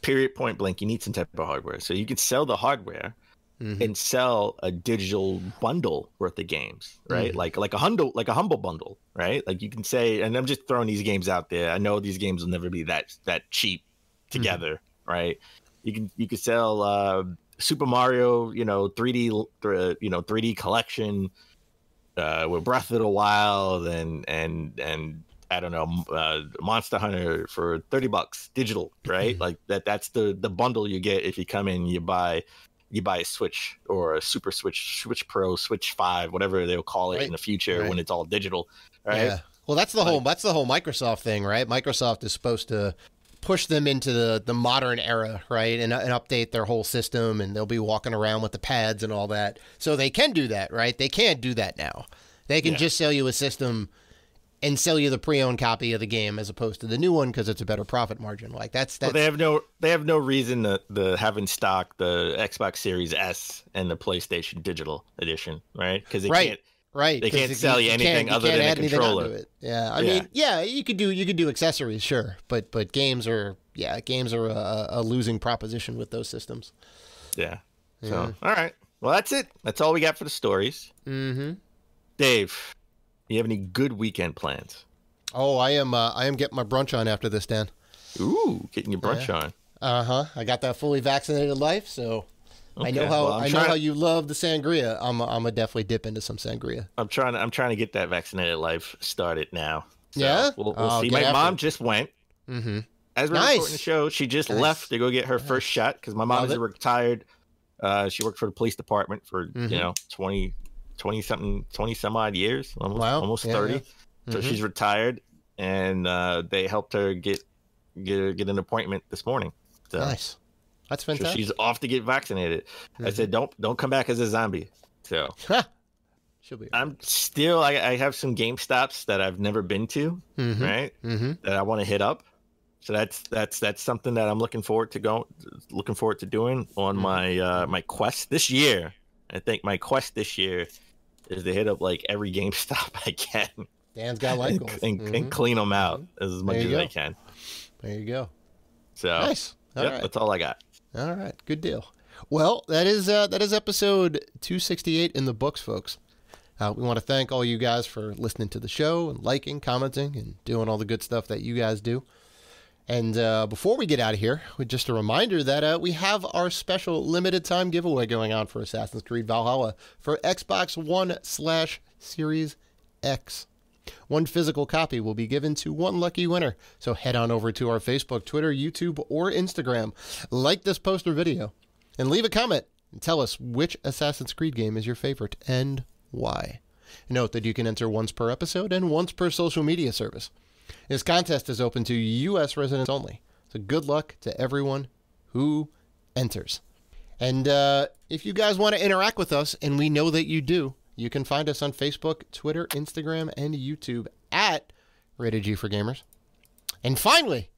period, point blank. You need some type of hardware. So you could sell the hardware and sell a digital bundle worth of games, right? Like a humble bundle, right? Like you can say, and I'm just throwing these games out there. I know these games will never be that cheap together, right? You could sell Super Mario, 3D collection with Breath of the Wild and I don't know, Monster Hunter for $30 digital, right? Like that's the bundle you get if you come in, you buy a Switch or a Super Switch, Switch Pro, Switch 5, whatever they'll call it in the future when it's all digital, right? Yeah. Well, that's the whole Microsoft thing, right? Microsoft is supposed to push them into the modern era, right? And update their whole system, and they'll be walking around with the pads and all that. So they can do that, right? They can't do that now. They can just sell you a system and sell you the pre-owned copy of the game as opposed to the new one because it's a better profit margin. Like that's Well, they have no reason to have in stock the Xbox Series S and the PlayStation Digital Edition, right? Because they can't. Right, they can't sell you anything other than a controller. Yeah, I mean, yeah, you could do accessories, sure, but games are a losing proposition with those systems. Yeah. So all right, well that's it. That's all we got for the stories. Mm-hmm. Dave, you have any good weekend plans? Oh, I am getting my brunch on after this, Dan. Ooh, getting your brunch on. I got that fully vaccinated life, so. Okay. I know how you love the sangria. I'm a definitely dip into some sangria. I'm trying to get that vaccinated life started now. So yeah, we'll see. My mom just went. Mm-hmm. As we're recording the show, she just left to go get her first shot because my mom is retired. She worked for the police department for 20 some odd years, almost 30. Yeah. So she's retired, and they helped her get an appointment this morning. So. Nice. That's fantastic. So she's off to get vaccinated. I said, don't come back as a zombie. So she'll be. I'm still. I have some GameStops that I've never been to, right? That I want to hit up. So that's something that I'm looking forward to doing on my my quest this year. I think my quest this year is to hit up like every GameStop I can. Dan's got life goals and clean them out as much as I can. There you go. So nice. Right. That's all I got. All right, good deal. Well, that is episode 268 in the books, folks. We want to thank all you guys for listening to the show and liking, commenting, and doing all the good stuff that you guys do. And before we get out of here, just a reminder that we have our special limited time giveaway going on for Assassin's Creed Valhalla for Xbox One/Series X. One physical copy will be given to one lucky winner. So head on over to our Facebook, Twitter, YouTube, or Instagram. Like this post or video and leave a comment and tell us which Assassin's Creed game is your favorite and why. Note that you can enter once per episode and once per social media service. This contest is open to U.S. residents only. So good luck to everyone who enters. And if you guys want to interact with us, and we know that you do, you can find us on Facebook, Twitter, Instagram, and YouTube at Rated G for Gamers. And finally,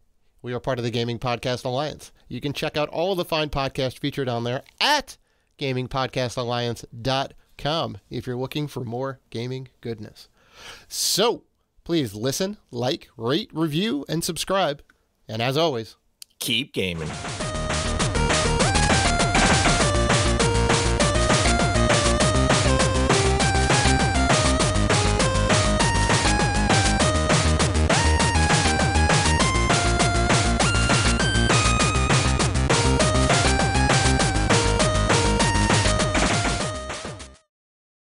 we are part of the Gaming Podcast Alliance. You can check out all of the fine podcasts featured on there at gamingpodcastalliance.com if you're looking for more gaming goodness. So, please listen, like, rate, review, and subscribe. And as always, keep gaming.